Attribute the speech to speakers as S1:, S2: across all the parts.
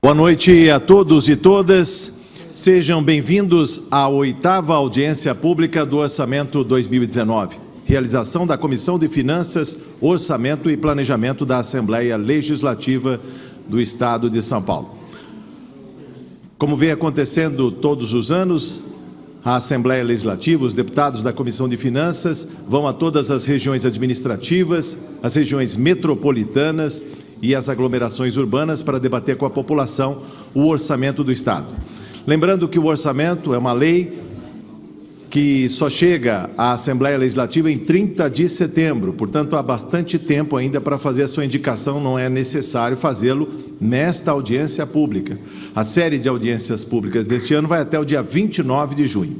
S1: Boa noite a todos e todas. Sejam bem-vindos à 8ª audiência pública do Orçamento 2019. Realização da Comissão de Finanças, Orçamento e Planejamento da Assembleia Legislativa do Estado de São Paulo. Como vem acontecendo todos os anos, a Assembleia Legislativa, os deputados da Comissão de Finanças vão a todas as regiões administrativas, as regiões metropolitanas e as aglomerações urbanas para debater com a população o orçamento do Estado. Lembrando que o orçamento é uma lei que só chega à Assembleia Legislativa em 30 de setembro, portanto há bastante tempo ainda para fazer a sua indicação, não é necessário fazê-lo nesta audiência pública. A série de audiências públicas deste ano vai até o dia 29 de junho.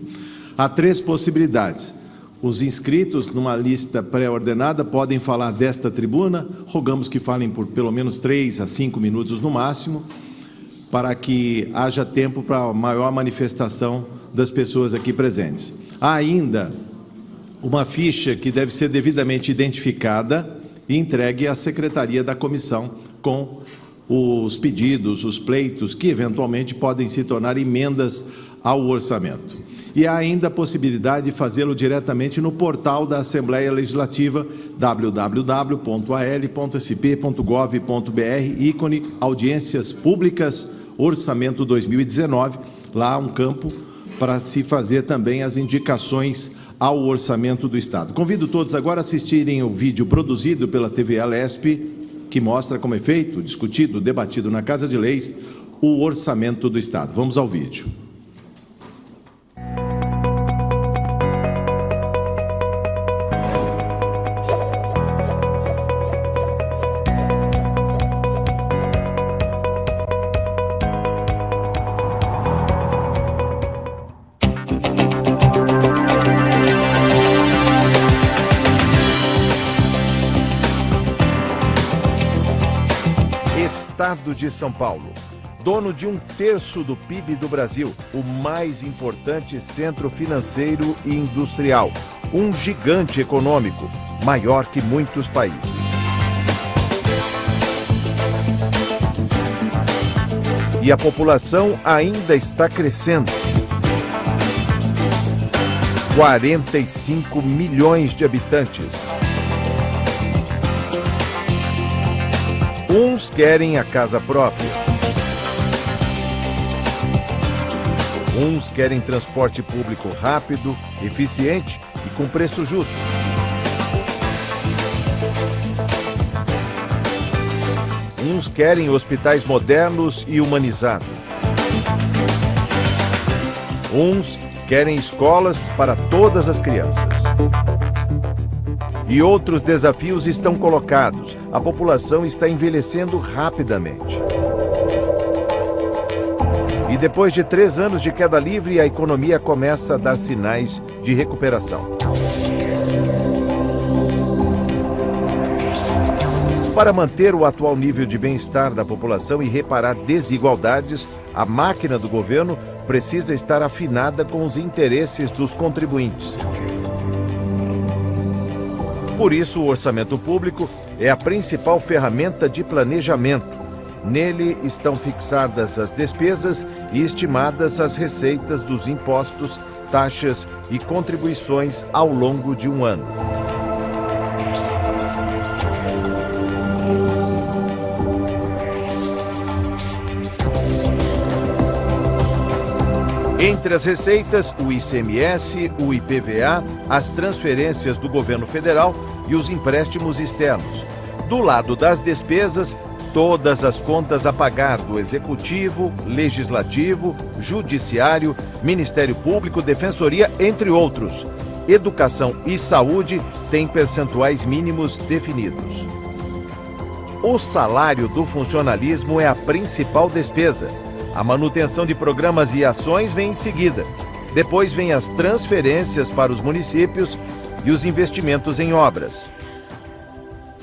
S1: Há 3 possibilidades. Os inscritos numa lista pré-ordenada podem falar desta tribuna, rogamos que falem por pelo menos 3 a 5 minutos no máximo, para que haja tempo para a maior manifestação das pessoas aqui presentes. Há ainda uma ficha que deve ser devidamente identificada e entregue à secretaria da comissão com os pedidos, os pleitos, que eventualmente podem se tornar emendas ao orçamento. E há ainda a possibilidade de fazê-lo diretamente no portal da Assembleia Legislativa, www.al.sp.gov.br, ícone Audiências Públicas, Orçamento 2019, lá há um campo para se fazer também as indicações ao orçamento do Estado. Convido todos agora a assistirem o vídeo produzido pela TV Alesp, que mostra como é feito, discutido, debatido na Casa de Leis, o orçamento do Estado. Vamos ao vídeo.
S2: Estado de São Paulo, dono de 1/3 do PIB do Brasil, o mais importante centro financeiro e industrial, um gigante econômico, maior que muitos países. E a população ainda está crescendo. 45 milhões de habitantes. Uns querem a casa própria. Uns querem transporte público rápido, eficiente e com preço justo. Uns querem hospitais modernos e humanizados. Uns querem escolas para todas as crianças. E outros desafios estão colocados. A população está envelhecendo rapidamente. E depois de 3 anos de queda livre, a economia começa a dar sinais de recuperação. Para manter o atual nível de bem-estar da população e reparar desigualdades, a máquina do governo precisa estar afinada com os interesses dos contribuintes. Por isso, o orçamento público é a principal ferramenta de planejamento. Nele estão fixadas as despesas e estimadas as receitas dos impostos, taxas e contribuições ao longo de um ano. Entre as receitas, o ICMS, o IPVA, as transferências do governo federal e os empréstimos externos. Do lado das despesas, todas as contas a pagar do Executivo, Legislativo, Judiciário, Ministério Público, Defensoria, entre outros. Educação e saúde têm percentuais mínimos definidos. O salário do funcionalismo é a principal despesa. A manutenção de programas e ações vem em seguida. Depois vem as transferências para os municípios e os investimentos em obras.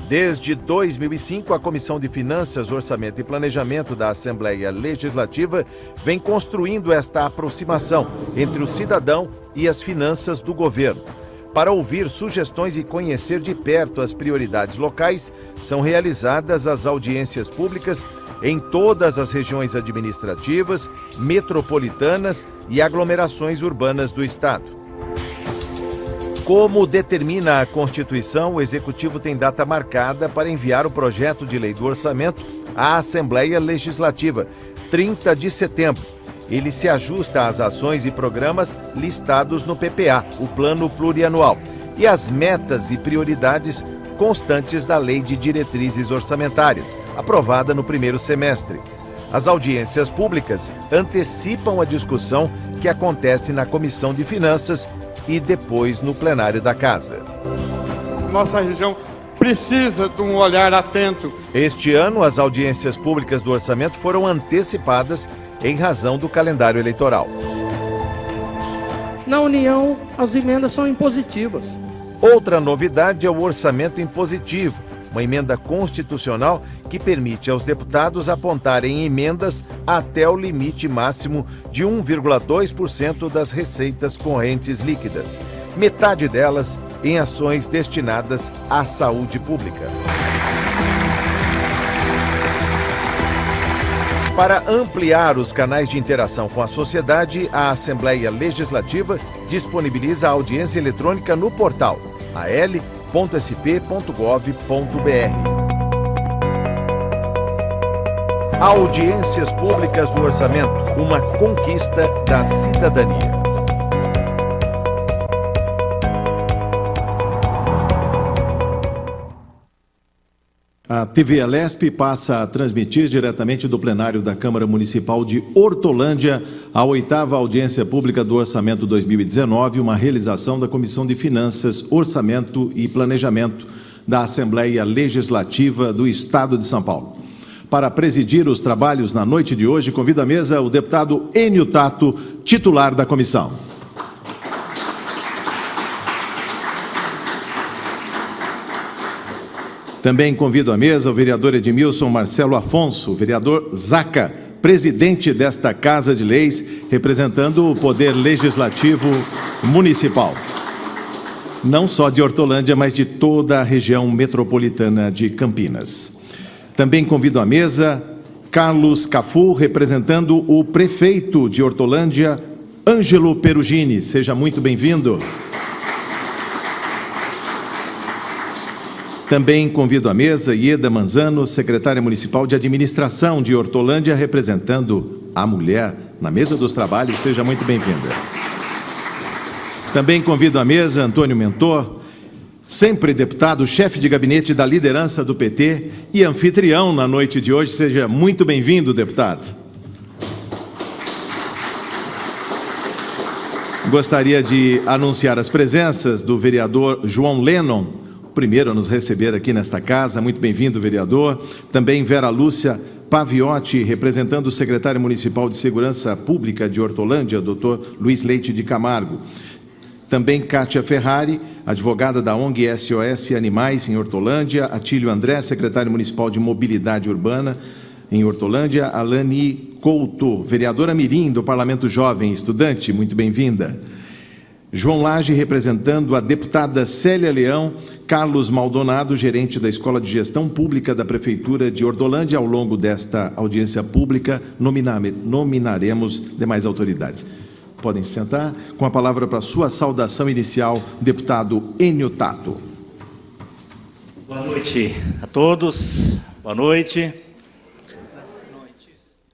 S2: Desde 2005, a Comissão de Finanças, Orçamento e Planejamento da Assembleia Legislativa vem construindo esta aproximação entre o cidadão e as finanças do governo. Para ouvir sugestões e conhecer de perto as prioridades locais, são realizadas as audiências públicas em todas as regiões administrativas, metropolitanas e aglomerações urbanas do Estado. Como determina a Constituição, o Executivo tem data marcada para enviar o projeto de lei do orçamento à Assembleia Legislativa, 30 de setembro. Ele se ajusta às ações e programas listados no PPA, o Plano Plurianual, e às metas e prioridades constantes da Lei de Diretrizes Orçamentárias, aprovada no primeiro semestre. As audiências públicas antecipam a discussão que acontece na Comissão de Finanças e depois no plenário da Casa.
S3: Nossa região precisa de um olhar atento.
S2: Este ano, as audiências públicas do orçamento foram antecipadas em razão do calendário eleitoral.
S4: Na União, as emendas são impositivas.
S2: Outra novidade é o orçamento impositivo, uma emenda constitucional que permite aos deputados apontarem emendas até o limite máximo de 1,2% das receitas correntes líquidas, metade delas em ações destinadas à saúde pública. Para ampliar os canais de interação com a sociedade, a Assembleia Legislativa disponibiliza a audiência eletrônica no portal al.sp.gov.br. Audiências públicas do orçamento, uma conquista da cidadania.
S1: A TV Alesp passa a transmitir diretamente do plenário da Câmara Municipal de Hortolândia a 8ª audiência pública do Orçamento 2019, uma realização da Comissão de Finanças, Orçamento e Planejamento da Assembleia Legislativa do Estado de São Paulo. Para presidir os trabalhos na noite de hoje, convido à mesa o deputado Enio Tato, titular da comissão. Também convido à mesa o vereador Edmilson Marcelo Afonso, o vereador Zaca, presidente desta Casa de Leis, representando o Poder Legislativo Municipal. Não só de Hortolândia, mas de toda a região metropolitana de Campinas. Também convido à mesa Carlos Cafu, representando o prefeito de Hortolândia, Ângelo Perugini. Seja muito bem-vindo. Também convido à mesa Ieda Manzano, secretária municipal de administração de Hortolândia, representando a mulher na mesa dos trabalhos. Seja muito bem-vinda. Também convido à mesa Antônio Mentor, sempre deputado, chefe de gabinete da liderança do PT e anfitrião na noite de hoje. Seja muito bem-vindo, deputado. Gostaria de anunciar as presenças do vereador João Lennon, primeiro a nos receber aqui nesta casa. Muito bem-vindo, vereador. Também Vera Lúcia Paviotti, representando o secretário municipal de Segurança Pública de Hortolândia, doutor Luiz Leite de Camargo. Também Kátia Ferrari, advogada da ONG SOS Animais em Hortolândia. Atílio André, secretário municipal de Mobilidade Urbana em Hortolândia. Alane Couto, vereadora mirim do Parlamento Jovem Estudante. Muito bem-vinda. João Lage, representando a deputada Célia Leão. Carlos Maldonado, gerente da Escola de Gestão Pública da Prefeitura de Hortolândia. Ao longo desta audiência pública, nominaremos demais autoridades. Podem se sentar. Com a palavra para sua saudação inicial, deputado Enio Tato.
S5: Boa noite a todos. Boa noite.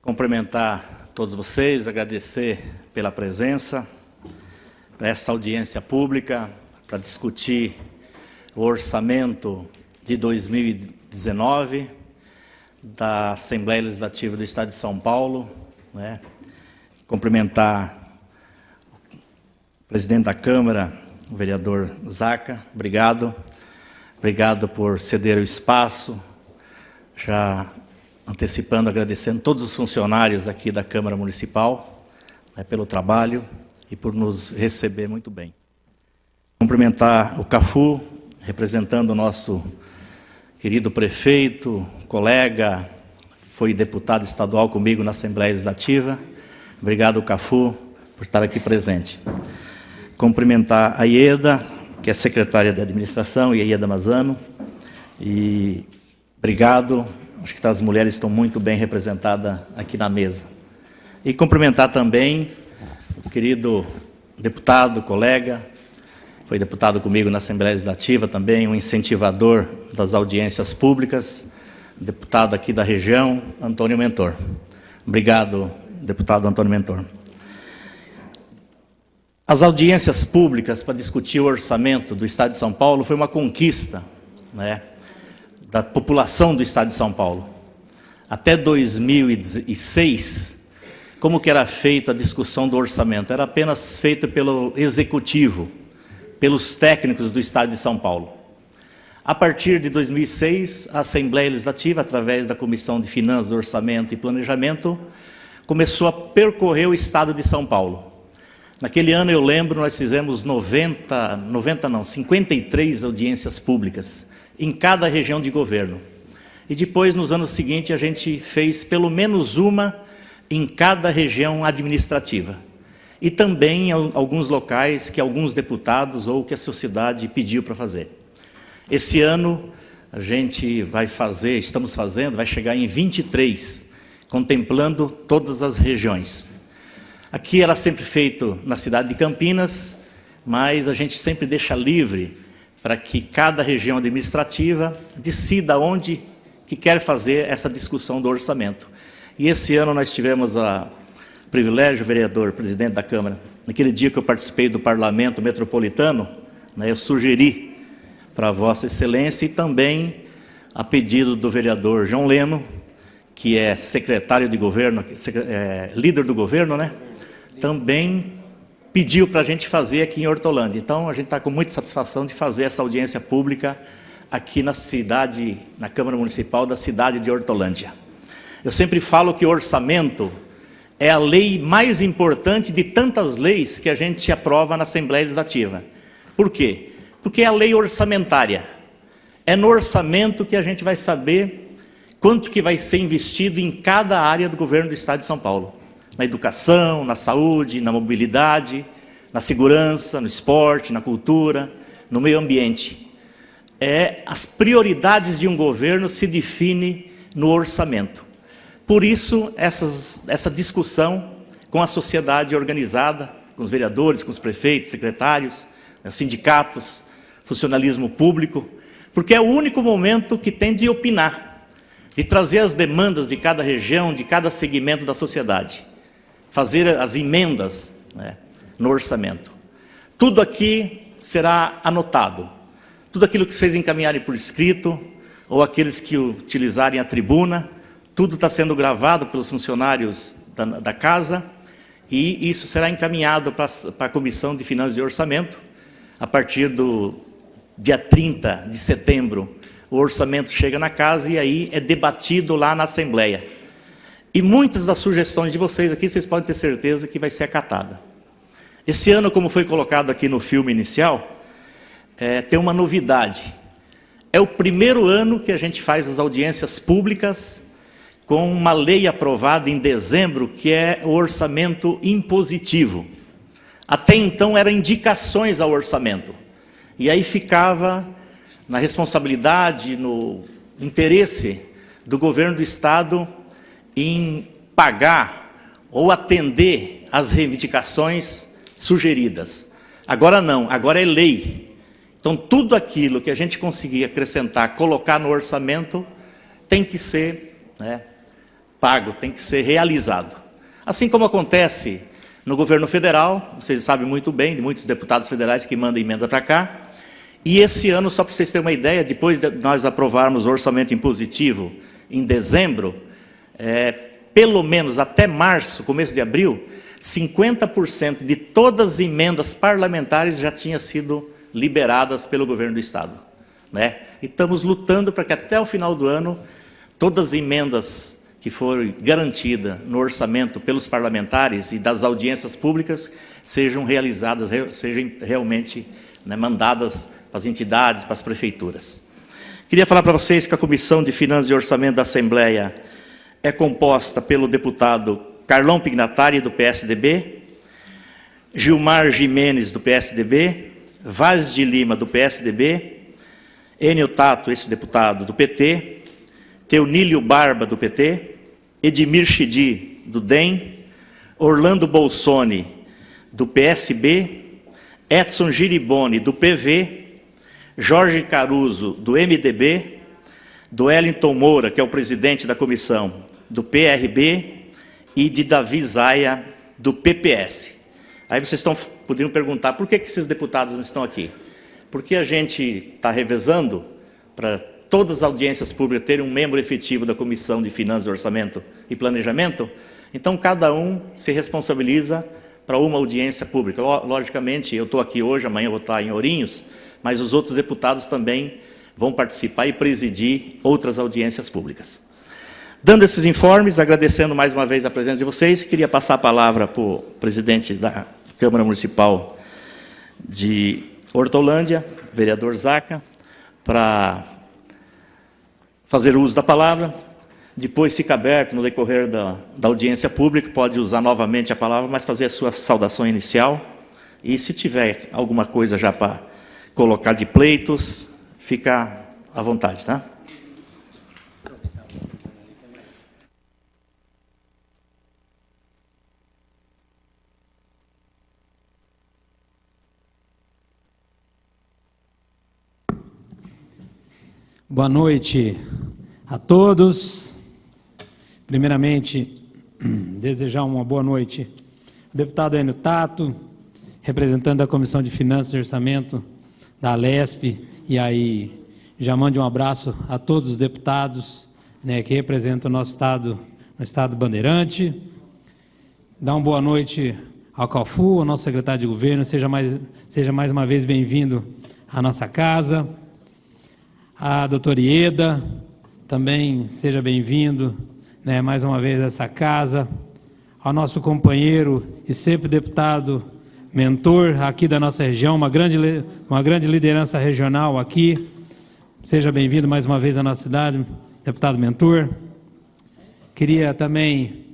S5: Cumprimentar todos vocês, agradecer pela presença nessa audiência pública para discutir o orçamento de 2019 da Assembleia Legislativa do Estado de São Paulo, né? Cumprimentar o presidente da Câmara, o vereador Zaca, obrigado por ceder o espaço, já antecipando, agradecendo todos os funcionários aqui da Câmara Municipal, né, pelo trabalho e por nos receber muito bem. Cumprimentar o Cafu, representando o nosso querido prefeito, colega, foi deputado estadual comigo na Assembleia Legislativa. Obrigado, Cafu, por estar aqui presente. Cumprimentar a Ieda, que é secretária de administração, e a Ieda Manzano. E obrigado Acho que as mulheres estão muito bem representadas aqui na mesa. E cumprimentar também o querido deputado, colega, foi deputado comigo na Assembleia Legislativa também, um incentivador das audiências públicas, deputado aqui da região, Antônio Mentor. Obrigado, deputado Antônio Mentor. As audiências públicas para discutir o orçamento do Estado de São Paulo foi uma conquista, né, da população do Estado de São Paulo. Até 2006, como que era feita a discussão do orçamento? Era apenas feita pelo Executivo, pelos técnicos do Estado de São Paulo. A partir de 2006, a Assembleia Legislativa, através da Comissão de Finanças, Orçamento e Planejamento, começou a percorrer o Estado de São Paulo. Naquele ano, eu lembro, nós fizemos 53 audiências públicas em cada região de governo. E depois, nos anos seguintes, a gente fez pelo menos uma em cada região administrativa. E também em alguns locais que alguns deputados ou que a sociedade pediu para fazer. Esse ano, a gente vai chegar em 23, contemplando todas as regiões. Aqui era sempre feito na cidade de Campinas, mas a gente sempre deixa livre para que cada região administrativa decida onde que quer fazer essa discussão do orçamento. E esse ano nós tivemos o privilégio, vereador, presidente da Câmara, naquele dia que eu participei do Parlamento Metropolitano, né, eu sugeri para Vossa Excelência e também a pedido do vereador João Leno, que é secretário de governo, líder do governo, né, também pediu para a gente fazer aqui em Hortolândia. Então, a gente está com muita satisfação de fazer essa audiência pública aqui na Câmara Municipal da cidade de Hortolândia. Eu sempre falo que o orçamento é a lei mais importante de tantas leis que a gente aprova na Assembleia Legislativa. Por quê? Porque é a lei orçamentária. É no orçamento que a gente vai saber quanto que vai ser investido em cada área do governo do Estado de São Paulo. Na educação, na saúde, na mobilidade, na segurança, no esporte, na cultura, no meio ambiente. As prioridades de um governo se definem no orçamento. Por isso, essa discussão com a sociedade organizada, com os vereadores, com os prefeitos, secretários, sindicatos, funcionalismo público, porque é o único momento que tem de opinar, de trazer as demandas de cada região, de cada segmento da sociedade, fazer as emendas, né, no orçamento. Tudo aqui será anotado, tudo aquilo que vocês encaminharem por escrito, ou aqueles que utilizarem a tribuna, tudo está sendo gravado pelos funcionários da casa, e isso será encaminhado para a Comissão de Finanças e Orçamento. A partir do dia 30 de setembro, o orçamento chega na casa e aí é debatido lá na Assembleia. E muitas das sugestões de vocês aqui, vocês podem ter certeza que vai ser acatada. Esse ano, como foi colocado aqui no filme inicial, tem uma novidade. É o primeiro ano que a gente faz as audiências públicas com uma lei aprovada em dezembro, que é o orçamento impositivo. Até então, eram indicações ao orçamento. E aí ficava na responsabilidade, no interesse do governo do Estado em pagar ou atender às reivindicações sugeridas. Agora não, agora é lei. Então, tudo aquilo que a gente conseguir acrescentar, colocar no orçamento, tem que ser, né, pago, tem que ser realizado. Assim como acontece no governo federal, vocês sabem muito bem, de muitos deputados federais que mandam emenda para cá. E esse ano, só para vocês terem uma ideia, depois de nós aprovarmos o orçamento impositivo em dezembro, pelo menos até março, começo de abril, 50% de todas as emendas parlamentares já tinham sido liberadas pelo governo do Estado, né? E estamos lutando para que até o final do ano, todas as emendas que foram garantidas no orçamento pelos parlamentares e das audiências públicas sejam realizadas, sejam realmente, né, mandadas para as entidades, para as prefeituras. Queria falar para vocês que a Comissão de Finanças e Orçamento da Assembleia é composta pelo deputado Carlão Pignatari, do PSDB, Gilmar Gimenez, do PSDB, Vaz de Lima, do PSDB, Enio Tato, esse deputado, do PT, Teonílio Barba, do PT, Edmir Chidi, do DEM, Orlando Bolsoni, do PSB, Edson Giriboni, do PV, Jorge Caruso, do MDB, do Wellington Moura, que é o presidente da comissão, do PRB, e de Davi Zaia, do PPS. Aí vocês poderiam perguntar, por que esses deputados não estão aqui? Porque a gente está revezando para todas as audiências públicas terem um membro efetivo da Comissão de Finanças, Orçamento e Planejamento, então cada um se responsabiliza para uma audiência pública. Logicamente, eu estou aqui hoje, amanhã eu vou estar em Ourinhos, mas os outros deputados também vão participar e presidir outras audiências públicas. Dando esses informes, agradecendo mais uma vez a presença de vocês, queria passar a palavra para o presidente da Câmara Municipal de Hortolândia, vereador Zaca, para fazer uso da palavra. Depois fica aberto, no decorrer da audiência pública, pode usar novamente a palavra, mas fazer a sua saudação inicial. E se tiver alguma coisa já para colocar de pleitos, fica à vontade, tá?
S6: Boa noite a todos. Primeiramente, desejar uma boa noite ao deputado Enio Tato, representante da Comissão de Finanças e Orçamento da Alesp, e aí já mande um abraço a todos os deputados, né, que representam o nosso estado, no estado Bandeirante. Dá uma boa noite ao Calfu, ao nosso secretário de governo, seja mais uma vez bem-vindo à nossa casa. A doutora Ieda, também seja bem-vindo, né, mais uma vez a essa casa. Ao nosso companheiro e sempre deputado mentor aqui da nossa região, uma grande liderança regional aqui. Seja bem-vindo mais uma vez à nossa cidade, deputado mentor. Queria também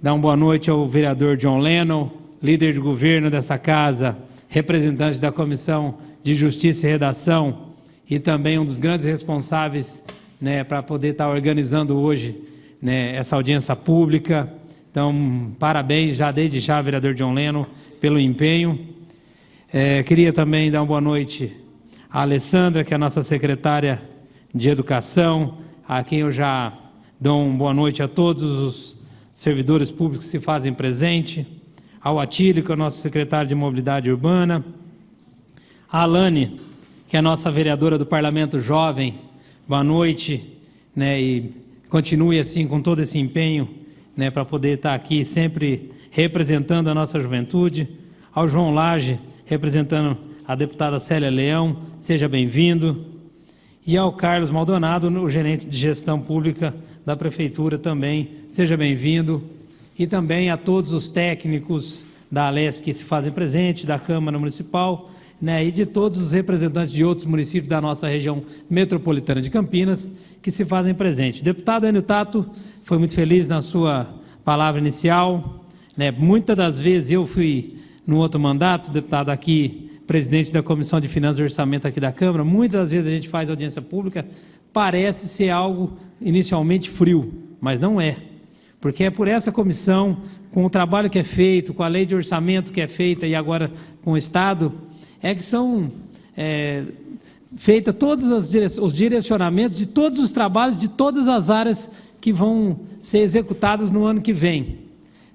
S6: dar uma boa noite ao vereador John Lennon, líder de governo dessa casa, representante da Comissão de Justiça e Redação, e também um dos grandes responsáveis, né, para poder estar organizando hoje, né, essa audiência pública. Então, parabéns já desde já, vereador John Lennon, pelo empenho. Queria também dar uma boa noite à Alessandra, que é a nossa secretária de Educação, a quem eu já dou uma boa noite a todos os servidores públicos que se fazem presente, ao Atílio, que é o nosso secretário de Mobilidade Urbana, a Alane, que é a nossa vereadora do Parlamento Jovem, boa noite, né, e continue assim com todo esse empenho, né, para poder estar aqui sempre representando a nossa juventude. Ao João Lage, representando a deputada Célia Leão, seja bem-vindo. E ao Carlos Maldonado, o gerente de gestão pública da Prefeitura também, seja bem-vindo. E também a todos os técnicos da Alesp que se fazem presente, da Câmara Municipal, né, e de todos os representantes de outros municípios da nossa região metropolitana de Campinas, que se fazem presente. O deputado Enio Tato foi muito feliz na sua palavra inicial, né, muitas das vezes eu fui, no outro mandato, deputado aqui, presidente da Comissão de Finanças e Orçamento aqui da Câmara, muitas das vezes a gente faz audiência pública, parece ser algo inicialmente frio, mas não é, porque é por essa comissão, com o trabalho que é feito, com a lei de orçamento que é feita e agora com o Estado, é que são feitos todos os direcionamentos de todos os trabalhos, de todas as áreas que vão ser executadas no ano que vem,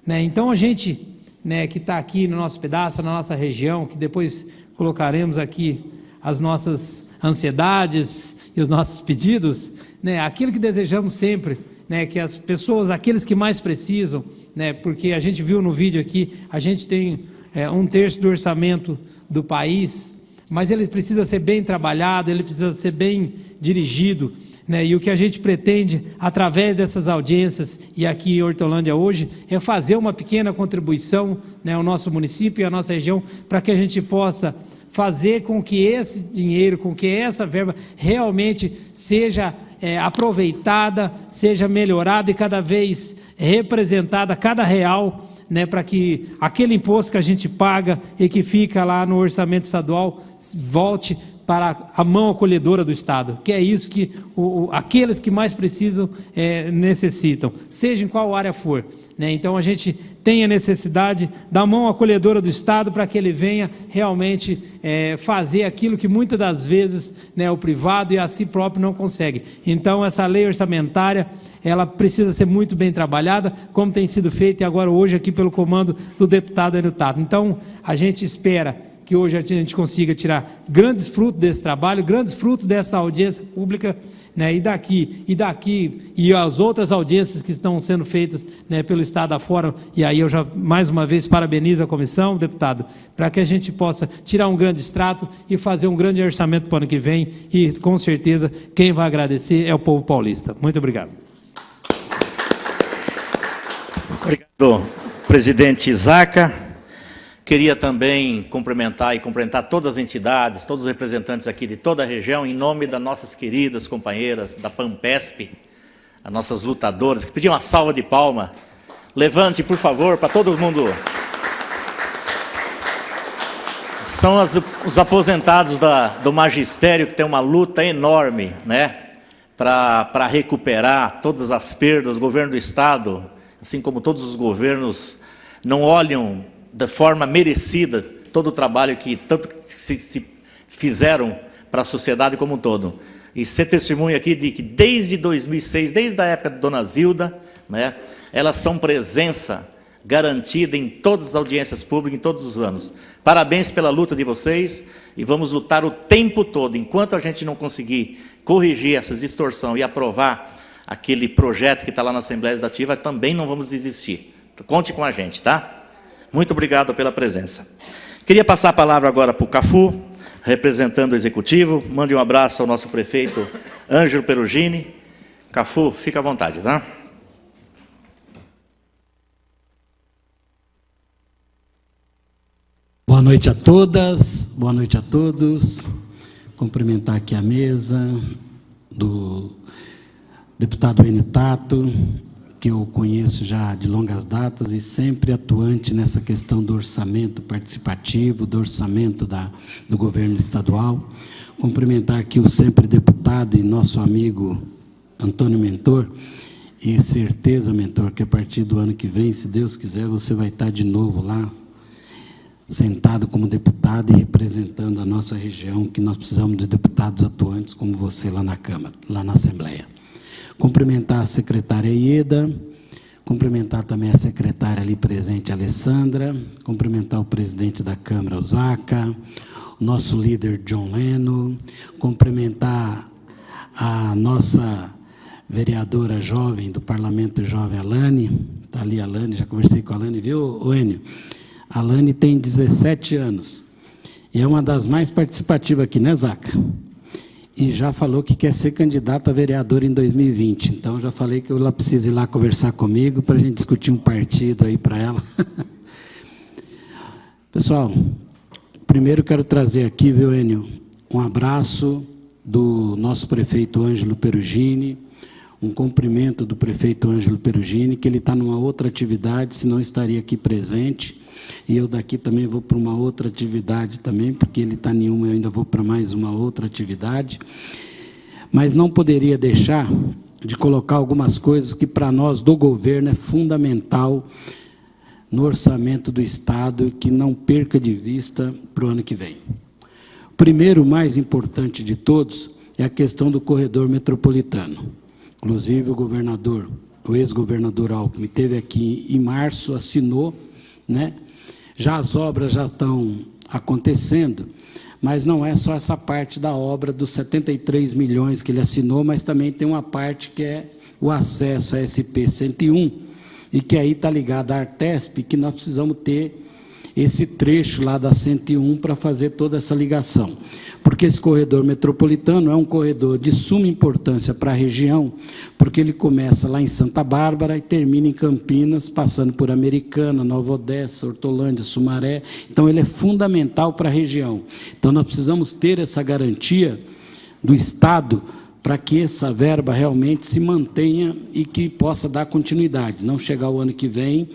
S6: né? Então a gente, né, que está aqui no nosso pedaço, na nossa região, que depois colocaremos aqui as nossas ansiedades e os nossos pedidos, né, aquilo que desejamos sempre, né, que as pessoas, aqueles que mais precisam, né, porque a gente viu no vídeo aqui, a gente tem 1/3 do orçamento do país, mas ele precisa ser bem trabalhado, ele precisa ser bem dirigido, né? E o que a gente pretende, através dessas audiências, e aqui em Hortolândia hoje, é fazer uma pequena contribuição, né, ao nosso município e à nossa região, para que a gente possa fazer com que esse dinheiro, com que essa verba realmente seja aproveitada, seja melhorada e cada vez representada, cada real, né, para que aquele imposto que a gente paga e que fica lá no orçamento estadual volte para a mão acolhedora do Estado, que é isso que aqueles que mais precisam necessitam, seja em qual área for, né? Então a gente tem a necessidade da mão acolhedora do Estado para que ele venha realmente fazer aquilo que muitas das vezes, né, o privado e a si próprio não consegue. Então essa lei orçamentária, ela precisa ser muito bem trabalhada, como tem sido feito e agora hoje aqui pelo comando do deputado Enio Tato. Então a gente espera que hoje a gente consiga tirar grandes frutos desse trabalho, grandes frutos dessa audiência pública, né, e as outras audiências que estão sendo feitas, né, pelo Estado afora, e aí eu já mais uma vez parabenizo a comissão, deputado, para que a gente possa tirar um grande extrato e fazer um grande orçamento para o ano que vem, e com certeza quem vai agradecer é o povo paulista. Muito obrigado.
S5: Obrigado, presidente Zaca. Queria também cumprimentar todas as entidades, todos os representantes aqui de toda a região, em nome das nossas queridas companheiras da PAMPESP, as nossas lutadoras, que pediam uma salva de palma. Levante, por favor, para todo mundo. São os aposentados do magistério, que tem uma luta enorme, né, para recuperar todas as perdas. O governo do Estado, assim como todos os governos, não olham de forma merecida todo o trabalho que tanto se fizeram para a sociedade como um todo. E ser testemunha aqui de que desde 2006, desde a época de Dona Zilda, né, elas são presença garantida em todas as audiências públicas, em todos os anos. Parabéns pela luta de vocês, e vamos lutar o tempo todo. Enquanto a gente não conseguir corrigir essa distorção e aprovar aquele projeto que está lá na Assembleia Legislativa, também não vamos desistir. Conte com a gente, tá? Muito obrigado pela presença. Queria passar a palavra agora para o Cafu, representando o Executivo. Mande um abraço ao nosso prefeito Ângelo Perugini. Cafu, fica à vontade, tá?
S7: Boa noite a todas, boa noite a todos. Cumprimentar aqui a mesa do deputado Enio Tato, que eu conheço já de longas datas e sempre atuante nessa questão do orçamento participativo, do orçamento do governo estadual. Cumprimentar aqui o sempre deputado e nosso amigo Antônio Mentor, e certeza, Mentor, que a partir do ano que vem, se Deus quiser, você vai estar de novo lá, sentado como deputado e representando a nossa região, que nós precisamos de deputados atuantes como você lá na Câmara, lá na Assembleia. Cumprimentar a secretária Ieda, cumprimentar também a secretária ali presente, Alessandra, cumprimentar o presidente da Câmara, o Zaca, o nosso líder, John Leno, cumprimentar a nossa vereadora jovem do Parlamento Jovem, Alane, está ali a Alane, já conversei com a Alane, viu, Enio? A Alane tem 17 anos, e é uma das mais participativas aqui, né, Zaca? E já falou que quer ser candidata a vereadora em 2020. Então, já falei que ela precisa ir lá conversar comigo para a gente discutir um partido aí para ela. Pessoal, primeiro quero trazer aqui, viu, Enio, um abraço do nosso prefeito Ângelo Perugini, um cumprimento do prefeito Ângelo Perugini, que ele está numa outra atividade, senão estaria aqui presente. E eu daqui também vou para uma outra atividade também, porque ele está em uma, eu ainda vou para mais uma outra atividade. Mas não poderia deixar de colocar algumas coisas que para nós do governo é fundamental no orçamento do Estado e que não perca de vista para o ano que vem. O primeiro, mais importante de todos, é a questão do corredor metropolitano. Inclusive o governador, o ex-governador Alckmin, esteve aqui em março, assinou, né? Já as obras já estão acontecendo, mas não é só essa parte da obra dos 73 milhões que ele assinou, mas também tem uma parte que é o acesso à SP-101, e que aí está ligado à Artesp, que nós precisamos ter esse trecho lá da 101 para fazer toda essa ligação. Porque esse corredor metropolitano é um corredor de suma importância para a região, porque ele começa lá em Santa Bárbara e termina em Campinas, passando por Americana, Nova Odessa, Hortolândia, Sumaré. Então, ele é fundamental para a região. Então, nós precisamos ter essa garantia do Estado para que essa verba realmente se mantenha e que possa dar continuidade, não chegar o ano que vem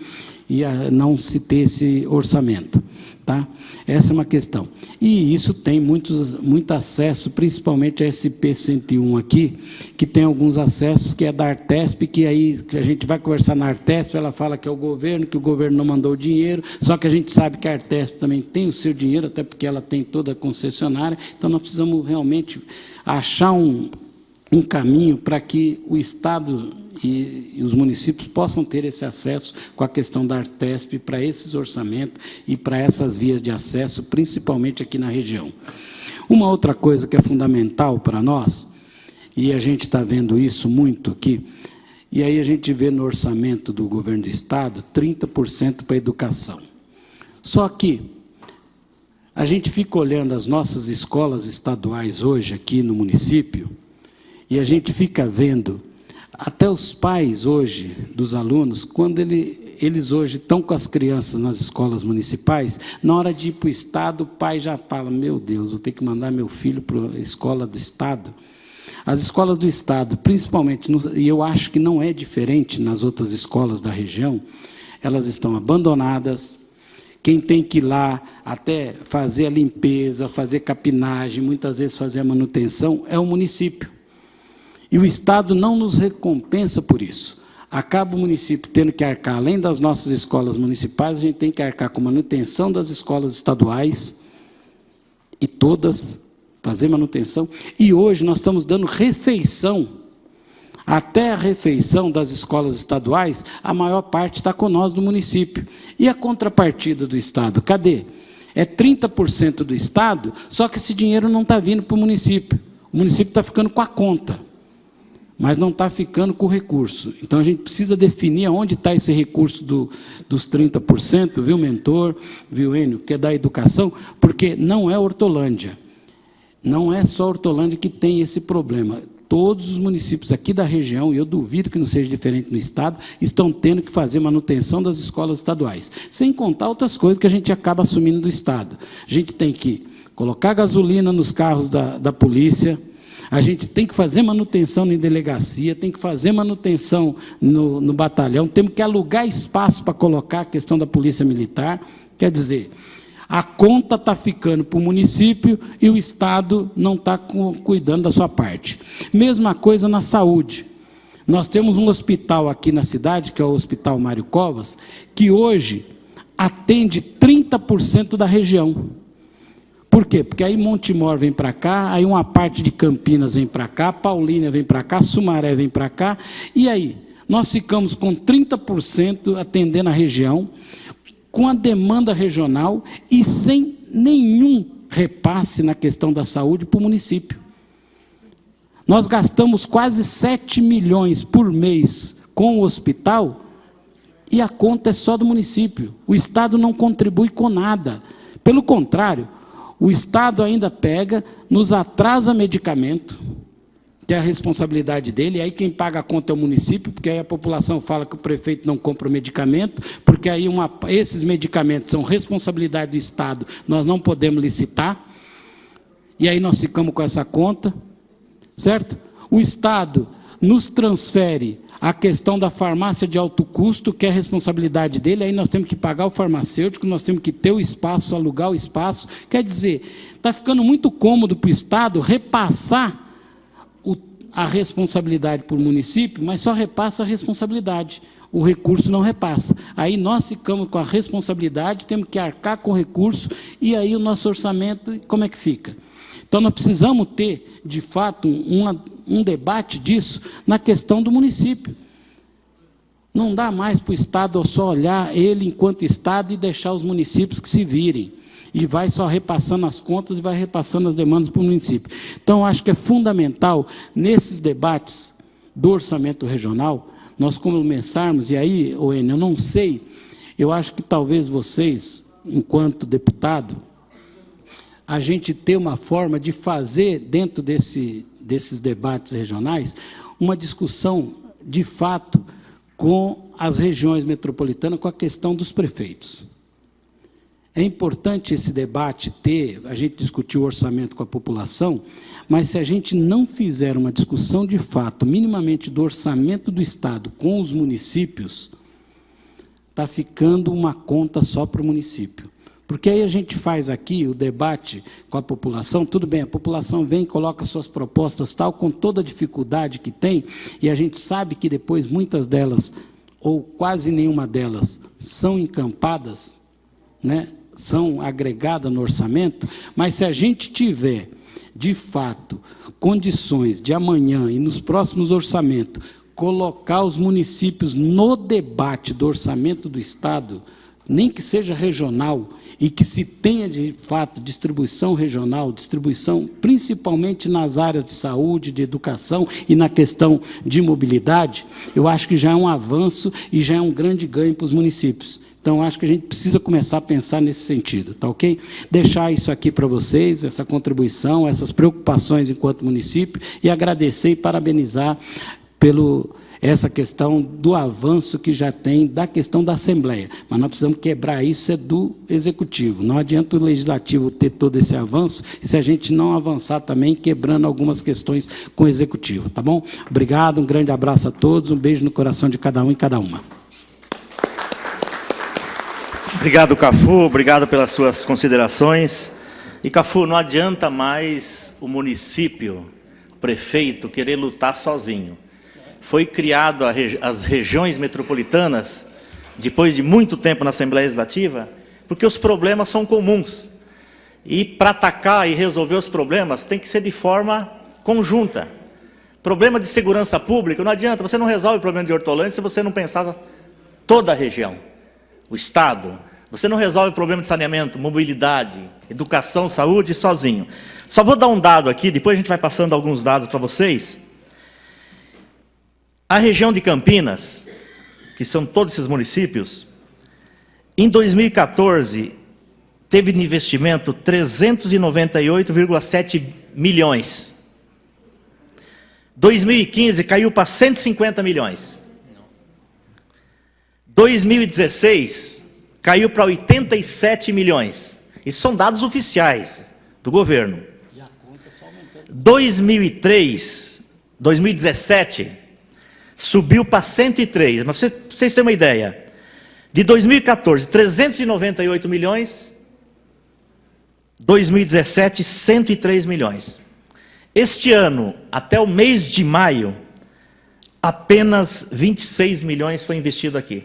S7: e não se ter esse orçamento. Tá? Essa é uma questão. E isso tem muito acesso, principalmente a SP-101 aqui, que tem alguns acessos, que é da Artesp, que a gente vai conversar na Artesp, ela fala que é o governo, que o governo não mandou o dinheiro, só que a gente sabe que a Artesp também tem o seu dinheiro, até porque ela tem toda a concessionária, então nós precisamos realmente achar um caminho para que o Estado e os municípios possam ter esse acesso com a questão da Artesp para esses orçamentos e para essas vias de acesso, principalmente aqui na região. Uma outra coisa que é fundamental para nós, e a gente está vendo isso muito aqui, e aí a gente vê no orçamento do governo do Estado 30% para a educação. Só que a gente fica olhando as nossas escolas estaduais hoje aqui no município, e a gente fica vendo, até os pais hoje, dos alunos, quando eles hoje estão com as crianças nas escolas municipais, na hora de ir para o Estado, o pai já fala, meu Deus, vou ter que mandar meu filho para a escola do Estado. As escolas do Estado, principalmente, e eu acho que não é diferente nas outras escolas da região, elas estão abandonadas. Quem tem que ir lá até fazer a limpeza, fazer capinagem, muitas vezes fazer a manutenção, é o município. E o Estado não nos recompensa por isso. Acaba o município tendo que arcar, além das nossas escolas municipais, a gente tem que arcar com manutenção das escolas estaduais, e todas, fazer manutenção. E hoje nós estamos dando refeição, até a refeição das escolas estaduais, a maior parte está com nós do município. E a contrapartida do Estado, cadê? É 30% do Estado, só que esse dinheiro não está vindo para o município. O município está ficando com a conta, mas não está ficando com o recurso. Então, a gente precisa definir onde está esse recurso dos 30%, viu, mentor, viu, Enio, que é da educação, porque não é Hortolândia. Não é só Hortolândia que tem esse problema. Todos os municípios aqui da região, e eu duvido que não seja diferente no Estado, estão tendo que fazer manutenção das escolas estaduais. Sem contar outras coisas que a gente acaba assumindo do Estado. A gente tem que colocar gasolina nos carros da polícia, a gente tem que fazer manutenção na delegacia, tem que fazer manutenção no batalhão, temos que alugar espaço para colocar a questão da polícia militar. Quer dizer, a conta está ficando para o município e o Estado não está cuidando da sua parte. Mesma coisa na saúde. Nós temos um hospital aqui na cidade, que é o Hospital Mário Covas, que hoje atende 30% da região. Por quê? Porque aí Montemor vem para cá, aí uma parte de Campinas vem para cá, Paulínia vem para cá, Sumaré vem para cá, e aí nós ficamos com 30% atendendo a região, com a demanda regional e sem nenhum repasse na questão da saúde para o município. Nós gastamos quase 7 milhões por mês com o hospital e a conta é só do município. O Estado não contribui com nada. Pelo contrário, o Estado ainda pega, nos atrasa medicamento, que é a responsabilidade dele, e aí quem paga a conta é o município, porque aí a população fala que o prefeito não compra o medicamento, porque aí esses medicamentos são responsabilidade do Estado, nós não podemos licitar, e aí nós ficamos com essa conta, certo? O Estado nos transfere a questão da farmácia de alto custo, que é a responsabilidade dele, aí nós temos que pagar o farmacêutico, nós temos que ter o espaço, alugar o espaço. Quer dizer, está ficando muito cômodo para o Estado repassar a responsabilidade para o município, mas só repassa a responsabilidade. O recurso não repassa. Aí nós ficamos com a responsabilidade, temos que arcar com o recurso, e aí o nosso orçamento, como é que fica? Então, nós precisamos ter, de fato, um debate disso na questão do município. Não dá mais para o Estado só olhar ele enquanto Estado e deixar os municípios que se virem. E vai só repassando as contas e vai repassando as demandas para o município. Então, eu acho que é fundamental, nesses debates do orçamento regional, nós começarmos, e aí, Enio, eu não sei, eu acho que talvez vocês, enquanto deputado, a gente ter uma forma de fazer, dentro desses debates regionais, uma discussão, de fato, com as regiões metropolitanas, com a questão dos prefeitos. É importante esse debate ter, a gente discutir o orçamento com a população, mas se a gente não fizer uma discussão, de fato, minimamente do orçamento do Estado com os municípios, está ficando uma conta só para o município. Porque aí a gente faz aqui o debate com a população, tudo bem, a população vem e coloca suas propostas tal, com toda a dificuldade que tem, e a gente sabe que depois muitas delas, ou quase nenhuma delas, são encampadas, né, são agregadas no orçamento, mas se a gente tiver, de fato, condições de amanhã e nos próximos orçamentos, colocar os municípios no debate do orçamento do Estado, nem que seja regional, e que se tenha, de fato, distribuição regional, distribuição principalmente nas áreas de saúde, de educação e na questão de mobilidade, eu acho que já é um avanço e já é um grande ganho para os municípios. Então, acho que a gente precisa começar a pensar nesse sentido, tá ok? Deixar isso aqui para vocês, essa contribuição, essas preocupações enquanto município, e agradecer e parabenizar essa questão do avanço que já tem da questão da Assembleia. Mas nós precisamos quebrar isso do Executivo. Não adianta o Legislativo ter todo esse avanço se a gente não avançar também quebrando algumas questões com o Executivo, tá bom? Obrigado, um grande abraço a todos, um beijo no coração de cada um e cada uma.
S5: Obrigado, Cafu, obrigado pelas suas considerações. E, Cafu, não adianta mais o município, o prefeito, querer lutar sozinho. Foi criado as regiões metropolitanas, depois de muito tempo na Assembleia Legislativa, porque os problemas são comuns. E para atacar e resolver os problemas, tem que ser de forma conjunta. Problema de segurança pública, não adianta, você não resolve o problema de Hortolândia se você não pensar toda a região, o Estado. Você não resolve o problema de saneamento, mobilidade, educação, saúde sozinho. Só vou dar um dado aqui, depois a gente vai passando alguns dados para vocês. A região de Campinas, que são todos esses municípios, em 2014, teve de investimento 398,7 milhões. 2015 caiu para 150 milhões. 2016 caiu para 87 milhões. Isso são dados oficiais do governo. 2017 subiu para 103, mas para vocês terem uma ideia, de 2014, 398 milhões, 2017, 103 milhões. Este ano, até o mês de maio, apenas 26 milhões foi investido aqui.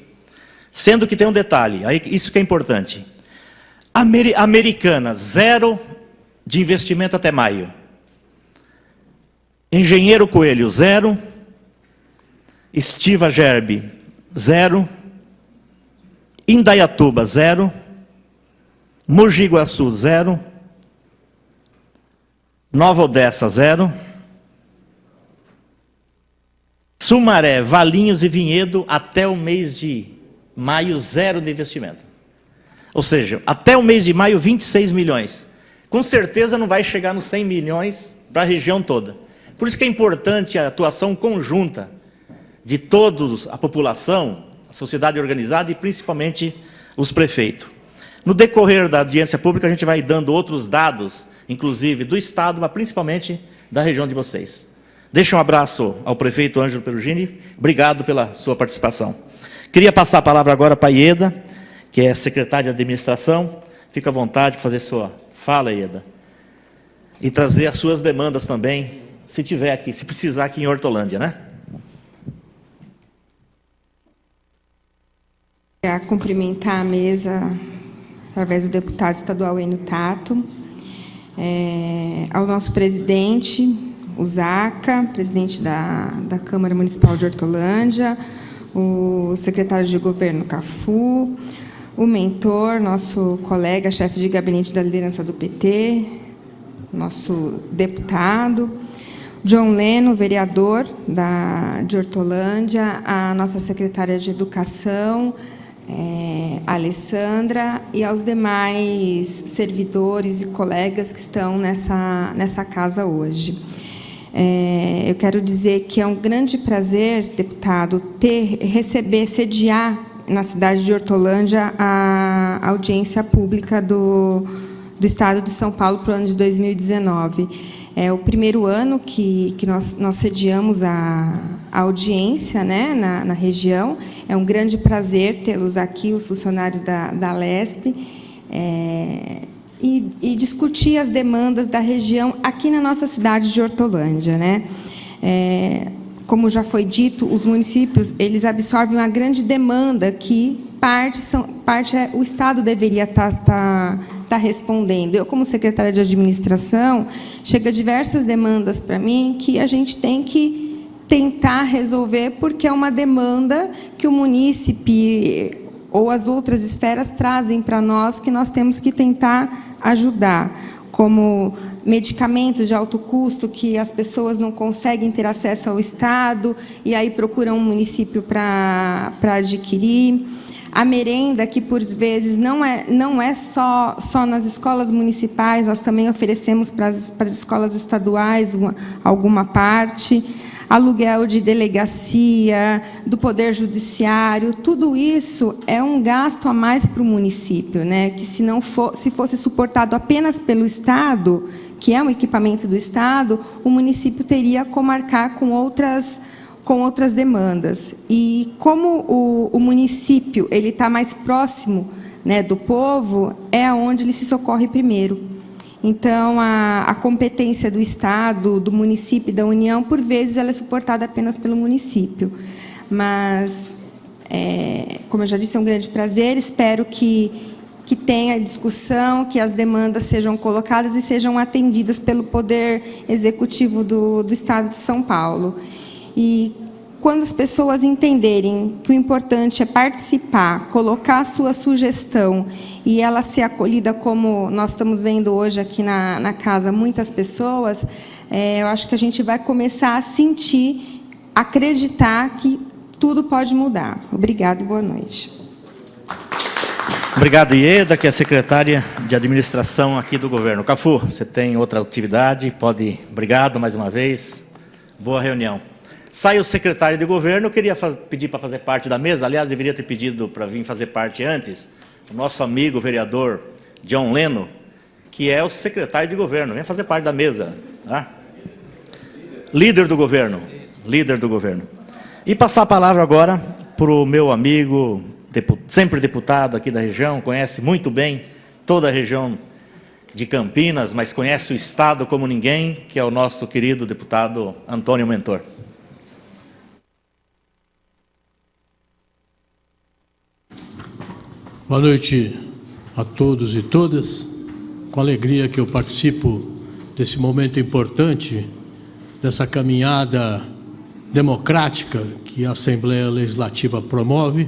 S5: Sendo que tem um detalhe, isso que é importante. Americana, 0 de investimento até maio. Engenheiro Coelho, 0. Estiva Gerbe, 0. Indaiatuba, 0. Mogi Guaçu, 0. Nova Odessa, 0. Sumaré, Valinhos e Vinhedo, até o mês de maio, 0 de investimento. Ou seja, até o mês de maio, 26 milhões. Com certeza não vai chegar nos 100 milhões para a região toda. Por isso que é importante a atuação conjunta de toda a população, a sociedade organizada e principalmente os prefeitos. No decorrer da audiência pública, a gente vai dando outros dados, inclusive do Estado, mas principalmente da região de vocês. Deixa um abraço ao prefeito Ângelo Perugini, obrigado pela sua participação. Queria passar a palavra agora para a Ieda, que é secretária de administração. Fica à vontade para fazer sua fala, Ieda. E trazer as suas demandas também, se tiver aqui, se precisar aqui em Hortolândia, né?
S8: A cumprimentar a mesa, através do deputado estadual Enio Tato, ao nosso presidente, o Zaca, presidente da Câmara Municipal de Hortolândia, o secretário de governo Cafu, o mentor, nosso colega, chefe de gabinete da liderança do PT, nosso deputado, John Leno, vereador de Hortolândia, a nossa secretária de Educação, Alessandra, e aos demais servidores e colegas que estão nessa casa hoje. Eu quero dizer que é um grande prazer, deputado, sediar na cidade de Hortolândia a audiência pública do Estado de São Paulo para o ano de 2019. É o primeiro ano que nós sediamos a audiência, né, na região. É um grande prazer tê-los aqui, os funcionários da Alesp, e discutir as demandas da região aqui na nossa cidade de Hortolândia, né? Como já foi dito, os municípios eles absorvem uma grande demanda que o Estado deveria estar respondendo. Eu, como secretária de administração, chega diversas demandas para mim que a gente tem que tentar resolver, porque é uma demanda que o munícipe ou as outras esferas trazem para nós, que nós temos que tentar ajudar, como medicamentos de alto custo que as pessoas não conseguem ter acesso ao Estado e aí procuram um município para adquirir. A merenda, que por vezes não é só nas escolas municipais, nós também oferecemos para as escolas estaduais alguma parte. Aluguel de delegacia, do Poder Judiciário, tudo isso é um gasto a mais para o município, né? Que se fosse suportado apenas pelo Estado, que é um equipamento do Estado, o município teria como arcar com outras demandas. E como o município ele está mais próximo, né, do povo, é onde ele se socorre primeiro. Então, a competência do Estado, do município e da União, por vezes, ela é suportada apenas pelo município. Mas, como eu já disse, é um grande prazer. Espero que tenha discussão, que as demandas sejam colocadas e sejam atendidas pelo Poder Executivo do Estado de São Paulo. E quando as pessoas entenderem que o importante é participar, colocar a sua sugestão e ela ser acolhida, como nós estamos vendo hoje aqui na casa, muitas pessoas, eu acho que a gente vai começar a sentir, acreditar que tudo pode mudar. Obrigada e boa noite.
S5: Obrigado, Ieda, que é a secretária de administração aqui do governo. Cafu, você tem outra atividade, pode... Obrigado mais uma vez. Boa reunião. Sai o secretário de governo, eu queria pedir para fazer parte da mesa, aliás, deveria ter pedido para vir fazer parte antes, o nosso amigo vereador John Leno, que é o secretário de governo, vem fazer parte da mesa. Tá? Líder do governo. E passar a palavra agora para o meu amigo, sempre deputado aqui da região, conhece muito bem toda a região de Campinas, mas conhece o Estado como ninguém, que é o nosso querido deputado Antônio Mentor.
S9: Boa noite a todos e todas. Com alegria que eu participo desse momento importante, dessa caminhada democrática que a Assembleia Legislativa promove,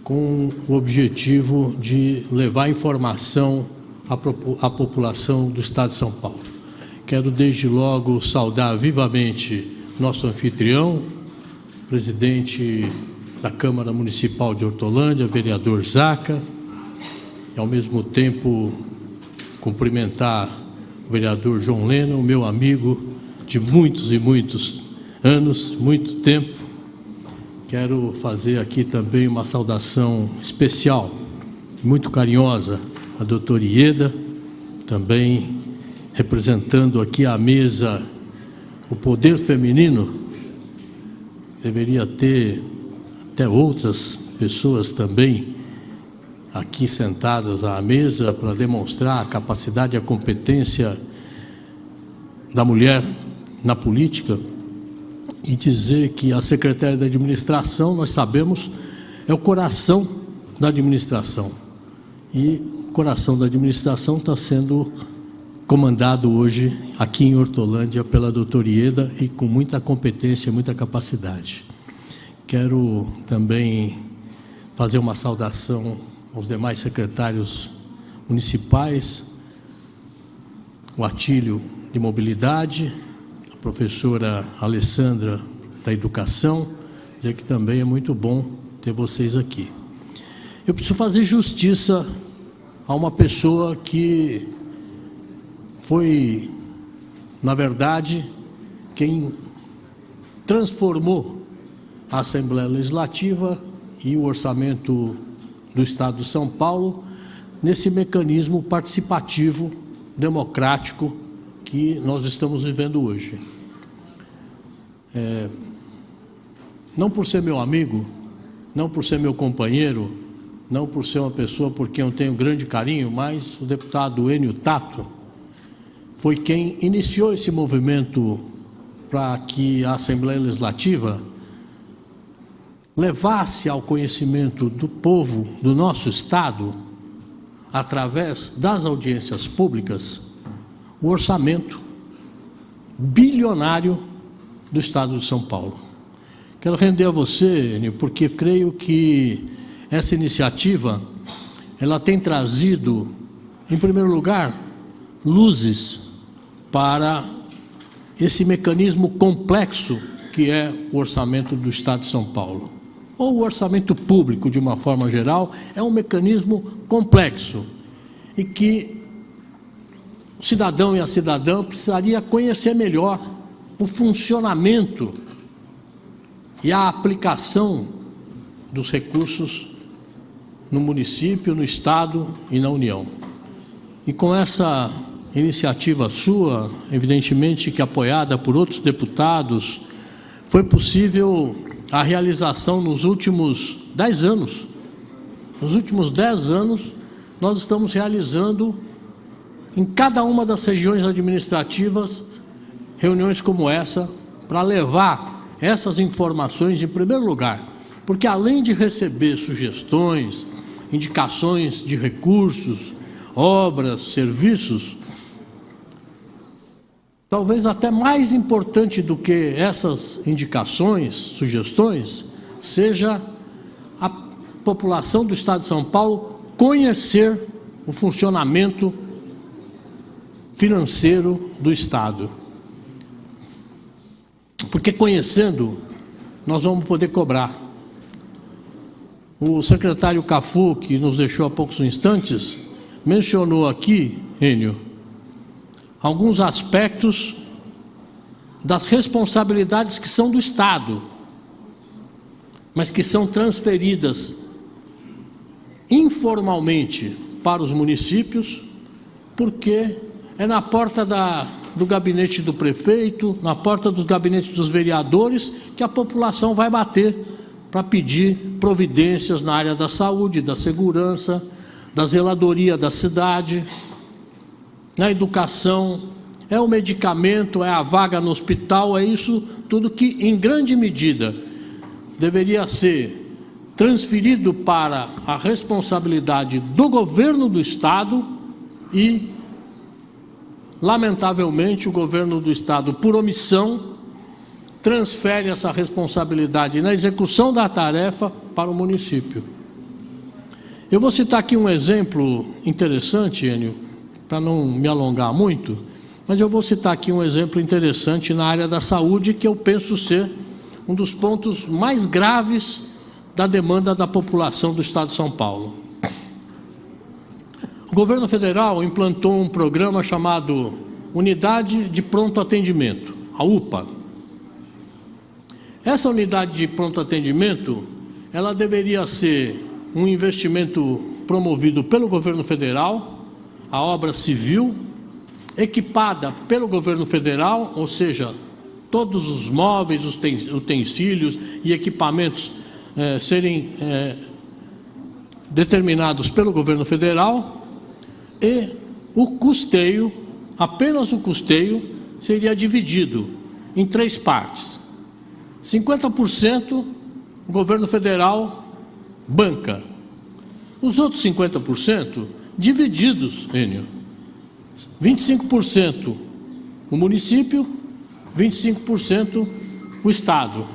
S9: com o objetivo de levar informação à população do Estado de São Paulo. Quero desde logo saudar vivamente nosso anfitrião, presidente da Câmara Municipal de Hortolândia, vereador Zaca, e ao mesmo tempo cumprimentar o vereador João Leno, meu amigo de muitos e muitos anos, muito tempo. Quero fazer aqui também uma saudação especial, muito carinhosa, à doutora Ieda, também representando aqui a mesa o poder feminino. Deveria ter até outras pessoas também aqui sentadas à mesa para demonstrar a capacidade e a competência da mulher na política, e dizer que a secretária da administração, nós sabemos, é o coração da administração, e o coração da administração está sendo comandado hoje aqui em Hortolândia pela doutora Ieda, e com muita competência, muita capacidade. Quero também fazer uma saudação aos demais secretários municipais, o Atílio de Mobilidade, a professora Alessandra da Educação, dizer que também é muito bom ter vocês aqui. Eu preciso fazer justiça a uma pessoa que foi, na verdade, quem transformou a Assembleia Legislativa e o orçamento do Estado de São Paulo nesse mecanismo participativo, democrático, que nós estamos vivendo hoje. Não por ser meu amigo, não por ser meu companheiro, não por ser uma pessoa por quem eu tenho grande carinho, mas o deputado Enio Tato foi quem iniciou esse movimento para que a Assembleia Legislativa levasse ao conhecimento do povo do nosso Estado, através das audiências públicas, o orçamento bilionário do Estado de São Paulo. Quero render a você, Enio, porque creio que essa iniciativa, ela tem trazido, em primeiro lugar, luzes para esse mecanismo complexo que é o orçamento do Estado de São Paulo. Ou o orçamento público, de uma forma geral, é um mecanismo complexo e que o cidadão e a cidadã precisaria conhecer melhor o funcionamento e a aplicação dos recursos no município, no Estado e na União. E com essa iniciativa sua, evidentemente que apoiada por outros deputados, foi possível a realização nos últimos 10 anos. Nos últimos 10 anos, nós estamos realizando, em cada uma das regiões administrativas, reuniões como essa, para levar essas informações em primeiro lugar. Porque além de receber sugestões, indicações de recursos, obras, serviços, talvez até mais importante do que essas indicações, sugestões, seja a população do Estado de São Paulo conhecer o funcionamento financeiro do Estado. Porque conhecendo, nós vamos poder cobrar. O secretário Cafu, que nos deixou há poucos instantes, mencionou aqui, Enio, alguns aspectos das responsabilidades que são do Estado, mas que são transferidas informalmente para os municípios, porque é na porta do gabinete do prefeito, na porta dos gabinetes dos vereadores, que a população vai bater para pedir providências na área da saúde, da segurança, da zeladoria da cidade, na educação, é o medicamento, é a vaga no hospital, é isso tudo que, em grande medida, deveria ser transferido para a responsabilidade do governo do Estado e, lamentavelmente, o governo do Estado, por omissão, transfere essa responsabilidade na execução da tarefa para o município. Eu vou citar aqui um exemplo interessante, Enio, para não me alongar muito, mas eu vou citar aqui um exemplo interessante na área da saúde, que eu penso ser um dos pontos mais graves da demanda da população do Estado de São Paulo. O governo federal implantou um programa chamado Unidade de Pronto Atendimento, a UPA. Essa unidade de pronto atendimento, ela deveria ser um investimento promovido pelo governo federal, a obra civil, equipada pelo governo federal, ou seja, todos os móveis, os utensílios e equipamentos serem determinados pelo governo federal, e o custeio, apenas o custeio, seria dividido em 3 partes. 50% o governo federal banca. Os outros 50% divididos, Enio. 25% o município, 25% o Estado.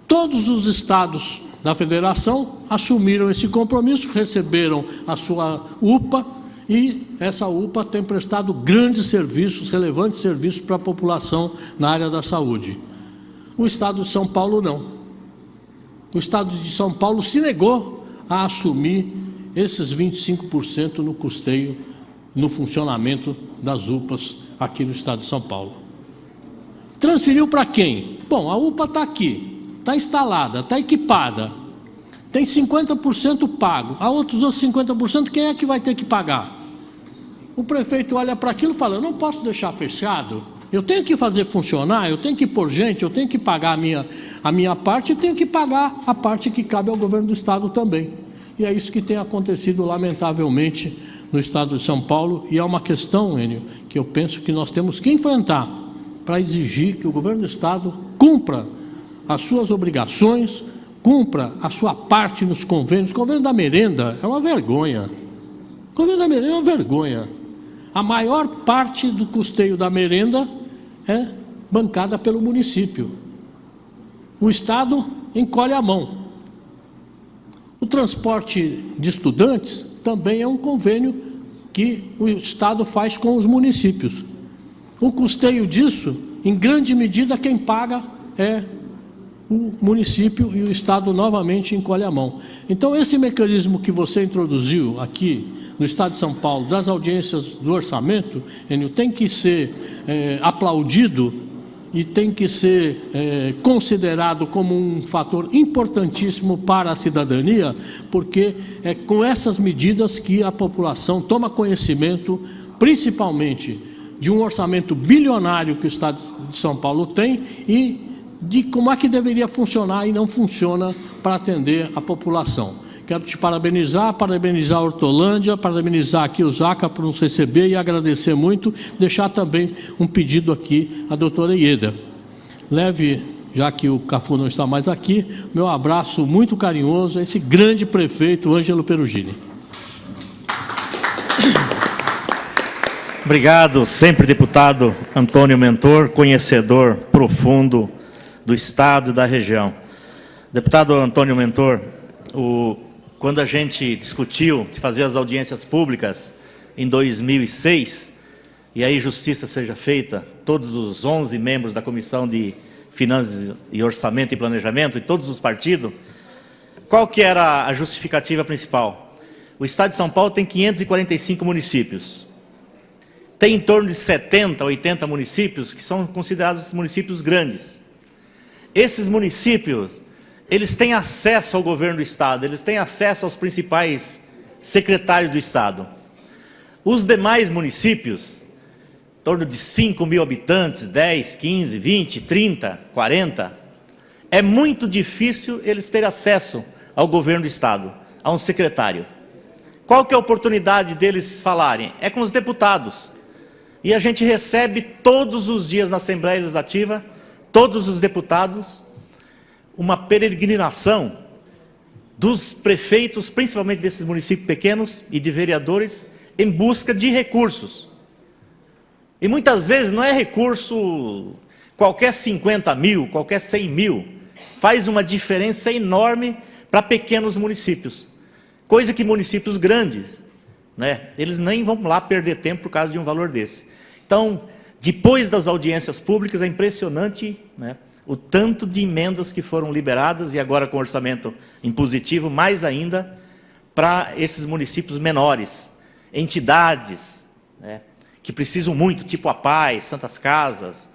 S9: Todos os estados da federação assumiram esse compromisso, receberam a sua UPA, e essa UPA tem prestado grandes serviços, relevantes serviços para a população na área da saúde. O Estado de São Paulo não. O Estado de São Paulo se negou a assumir esses 25% no custeio, no funcionamento das UPAs aqui no Estado de São Paulo. Transferiu para quem? Bom, a UPA está aqui, está instalada, está equipada, tem 50% pago. A outros 50%, quem é que vai ter que pagar? o prefeito olha para aquilo e fala, eu não posso deixar fechado, eu tenho que fazer funcionar, eu tenho que pôr gente, eu tenho que pagar a minha parte e tenho que pagar a parte que cabe ao governo do Estado também. E é isso que tem acontecido, lamentavelmente, no Estado de São Paulo, e é uma questão, Enio, que eu penso que nós temos que enfrentar para exigir que o governo do Estado cumpra as suas obrigações, cumpra a sua parte nos convênios. O convênio da merenda é uma vergonha. O convênio da merenda é uma vergonha. A maior parte do custeio da merenda é bancada pelo município. O Estado encolhe a mão. O transporte de estudantes também é um convênio que o Estado faz com os municípios. O custeio disso, em grande medida, quem paga é o município e o Estado novamente encolhe a mão. Então, esse mecanismo que você introduziu aqui no Estado de São Paulo, das audiências do orçamento, Enio, tem que ser aplaudido e tem que ser considerado como um fator importantíssimo para a cidadania, porque é com essas medidas que a população toma conhecimento, principalmente de um orçamento bilionário que o Estado de São Paulo tem e de como é que deveria funcionar e não funciona para atender a população. Quero te parabenizar a Hortolândia, parabenizar aqui o Zaca por nos receber e agradecer muito, deixar também um pedido aqui à doutora Ieda. Leve, já que o Cafu não está mais aqui, meu abraço muito carinhoso a esse grande prefeito, Ângelo Perugini.
S5: Obrigado, sempre deputado Antônio Mentor, conhecedor profundo do Estado e da região. Deputado Antônio Mentor, quando a gente discutiu de fazer as audiências públicas em 2006, e aí justiça seja feita, todos os 11 membros da Comissão de Finanças e Orçamento e Planejamento, e todos os partidos, qual que era a justificativa principal? O Estado de São Paulo tem 545 municípios. Tem em torno de 70, 80 municípios que são considerados municípios grandes. Esses municípios, eles têm acesso ao governo do Estado, eles têm acesso aos principais secretários do Estado. Os demais municípios, em torno de 5 mil habitantes, 10, 15, 20, 30, 40, é muito difícil eles terem acesso ao governo do Estado, a um secretário. Qual que é a oportunidade deles falarem? É com os deputados. E a gente recebe todos os dias na Assembleia Legislativa, todos os deputados, uma peregrinação dos prefeitos, principalmente desses municípios pequenos, e de vereadores, em busca de recursos. E muitas vezes não é recurso, qualquer 50 mil, qualquer 100 mil, faz uma diferença enorme para pequenos municípios. Coisa que municípios grandes, né, eles nem vão lá perder tempo por causa de um valor desse. Então, depois das audiências públicas, é impressionante, né, o tanto de emendas que foram liberadas, e agora com orçamento impositivo, mais ainda, para esses municípios menores, entidades, né, que precisam muito, tipo a Paz, Santas Casas,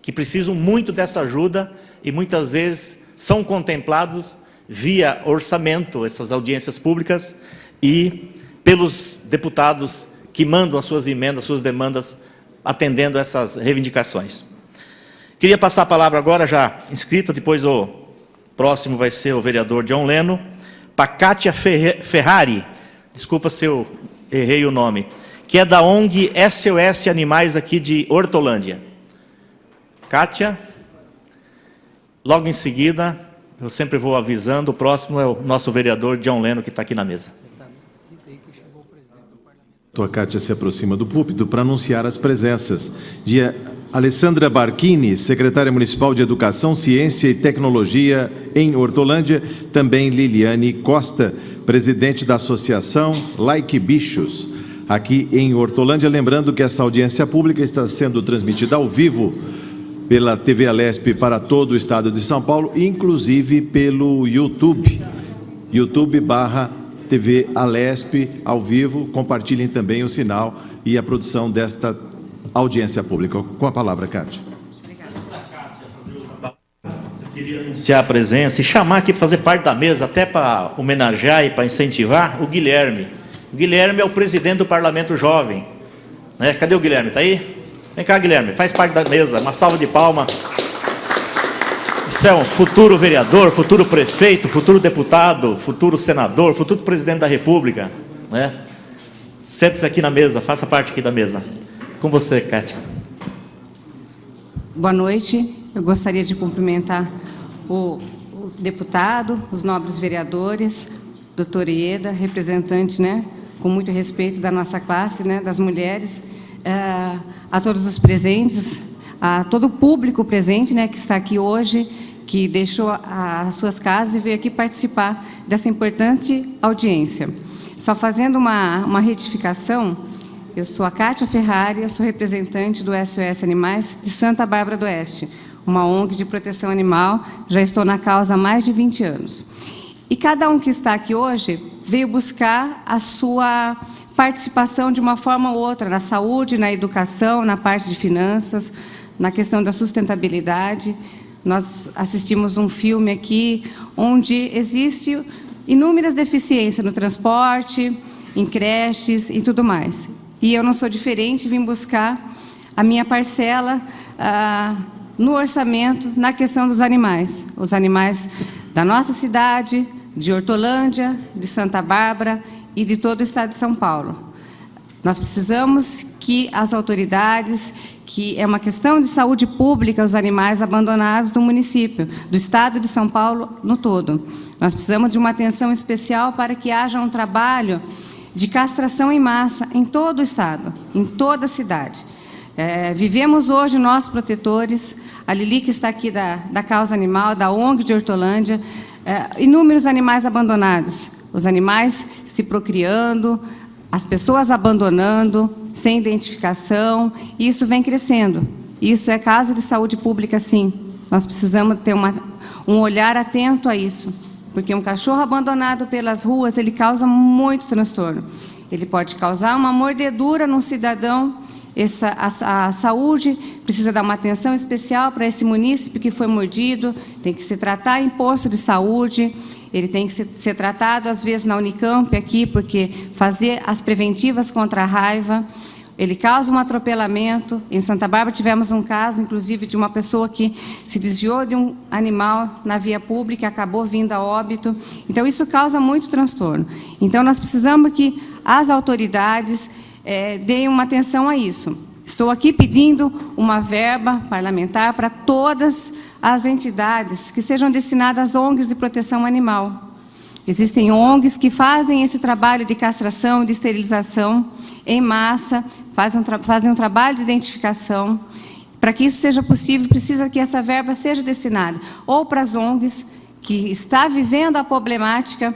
S5: que precisam muito dessa ajuda e muitas vezes são contemplados via orçamento, essas audiências públicas, e pelos deputados que mandam as suas emendas, suas demandas, atendendo essas reivindicações. Queria passar a palavra agora, já inscrita, depois o próximo vai ser o vereador John Leno, para Kátia Ferrari, desculpa se eu errei o nome, que é da ONG SOS Animais aqui de Hortolândia. Kátia, logo em seguida, eu sempre vou avisando, o próximo é o nosso vereador John Leno, que está aqui na mesa.
S1: A Kátia se aproxima do púlpito para anunciar as presenças de Alessandra Barchini, secretária municipal de Educação, Ciência e Tecnologia em Hortolândia, também Liliane Costa, presidente da Associação Like Bichos, aqui em Hortolândia. Lembrando que essa audiência pública está sendo transmitida ao vivo pela TV Alesp para todo o estado de São Paulo, inclusive pelo YouTube, YouTube/TV Alesp ao vivo. Compartilhem também o sinal e a produção desta audiência pública. Com a palavra, Kátia.
S5: Eu queria anunciar a presença e chamar aqui para fazer parte da mesa, até para homenagear e para incentivar, o Guilherme. O Guilherme é o presidente do Parlamento Jovem. né? Cadê o Guilherme? Está aí? Vem cá, Guilherme, faz parte da mesa, uma salva de palmas. Isso é um futuro vereador, futuro prefeito, futuro deputado, futuro senador, futuro presidente da República, né? Sente-se aqui na mesa, faça parte aqui da mesa. Com você, Kátia.
S10: Boa noite. Eu gostaria de cumprimentar o deputado, os nobres vereadores, doutor Ieda, representante, né, com muito respeito da nossa classe, né, das mulheres, a todos os presentes, a todo o público presente, né, que está aqui hoje, que deixou as suas casas e veio aqui participar dessa importante audiência. Só fazendo uma retificação, eu sou a Kátia Ferrari, eu sou representante do SOS Animais de Santa Bárbara do Oeste, uma ONG de proteção animal, já estou na causa há mais de 20 anos. E cada um que está aqui hoje veio buscar a sua participação de uma forma ou outra, na saúde, na educação, na parte de finanças, na questão da sustentabilidade. Nós assistimos um filme aqui, onde existe inúmeras deficiências no transporte, em creches e tudo mais. E eu não sou diferente, vim buscar a minha parcela no orçamento, na questão dos animais. Os animais da nossa cidade, de Hortolândia, de Santa Bárbara e de todo o estado de São Paulo. Nós precisamos que as autoridades, que é uma questão de saúde pública, os animais abandonados do município, do estado de São Paulo no todo. Nós precisamos de uma atenção especial para que haja um trabalho de castração em massa em todo o estado, em toda a cidade. Vivemos hoje, nós protetores, a Lili que está aqui da Causa Animal, da ONG de Hortolândia, inúmeros animais abandonados, os animais se procriando, as pessoas abandonando, sem identificação, e isso vem crescendo. Isso é caso de saúde pública, sim. Nós precisamos ter um olhar atento a isso, porque um cachorro abandonado pelas ruas, ele causa muito transtorno. Ele pode causar uma mordedura num cidadão. A saúde precisa dar uma atenção especial para esse munícipe que foi mordido, tem que se tratar em posto de saúde, ele tem que ser tratado, às vezes, na Unicamp aqui, porque fazer as preventivas contra a raiva. Ele causa um atropelamento. Em Santa Bárbara tivemos um caso, inclusive, de uma pessoa que se desviou de um animal na via pública e acabou vindo a óbito. Então, isso causa muito transtorno. Então, nós precisamos que as autoridades deem uma atenção a isso. Estou aqui pedindo uma verba parlamentar para todas as entidades que sejam destinadas às ONGs de proteção animal. Existem ONGs que fazem esse trabalho de castração, de esterilização em massa, fazem um trabalho de identificação. Para que isso seja possível, precisa que essa verba seja destinada ou para as ONGs que está vivendo a problemática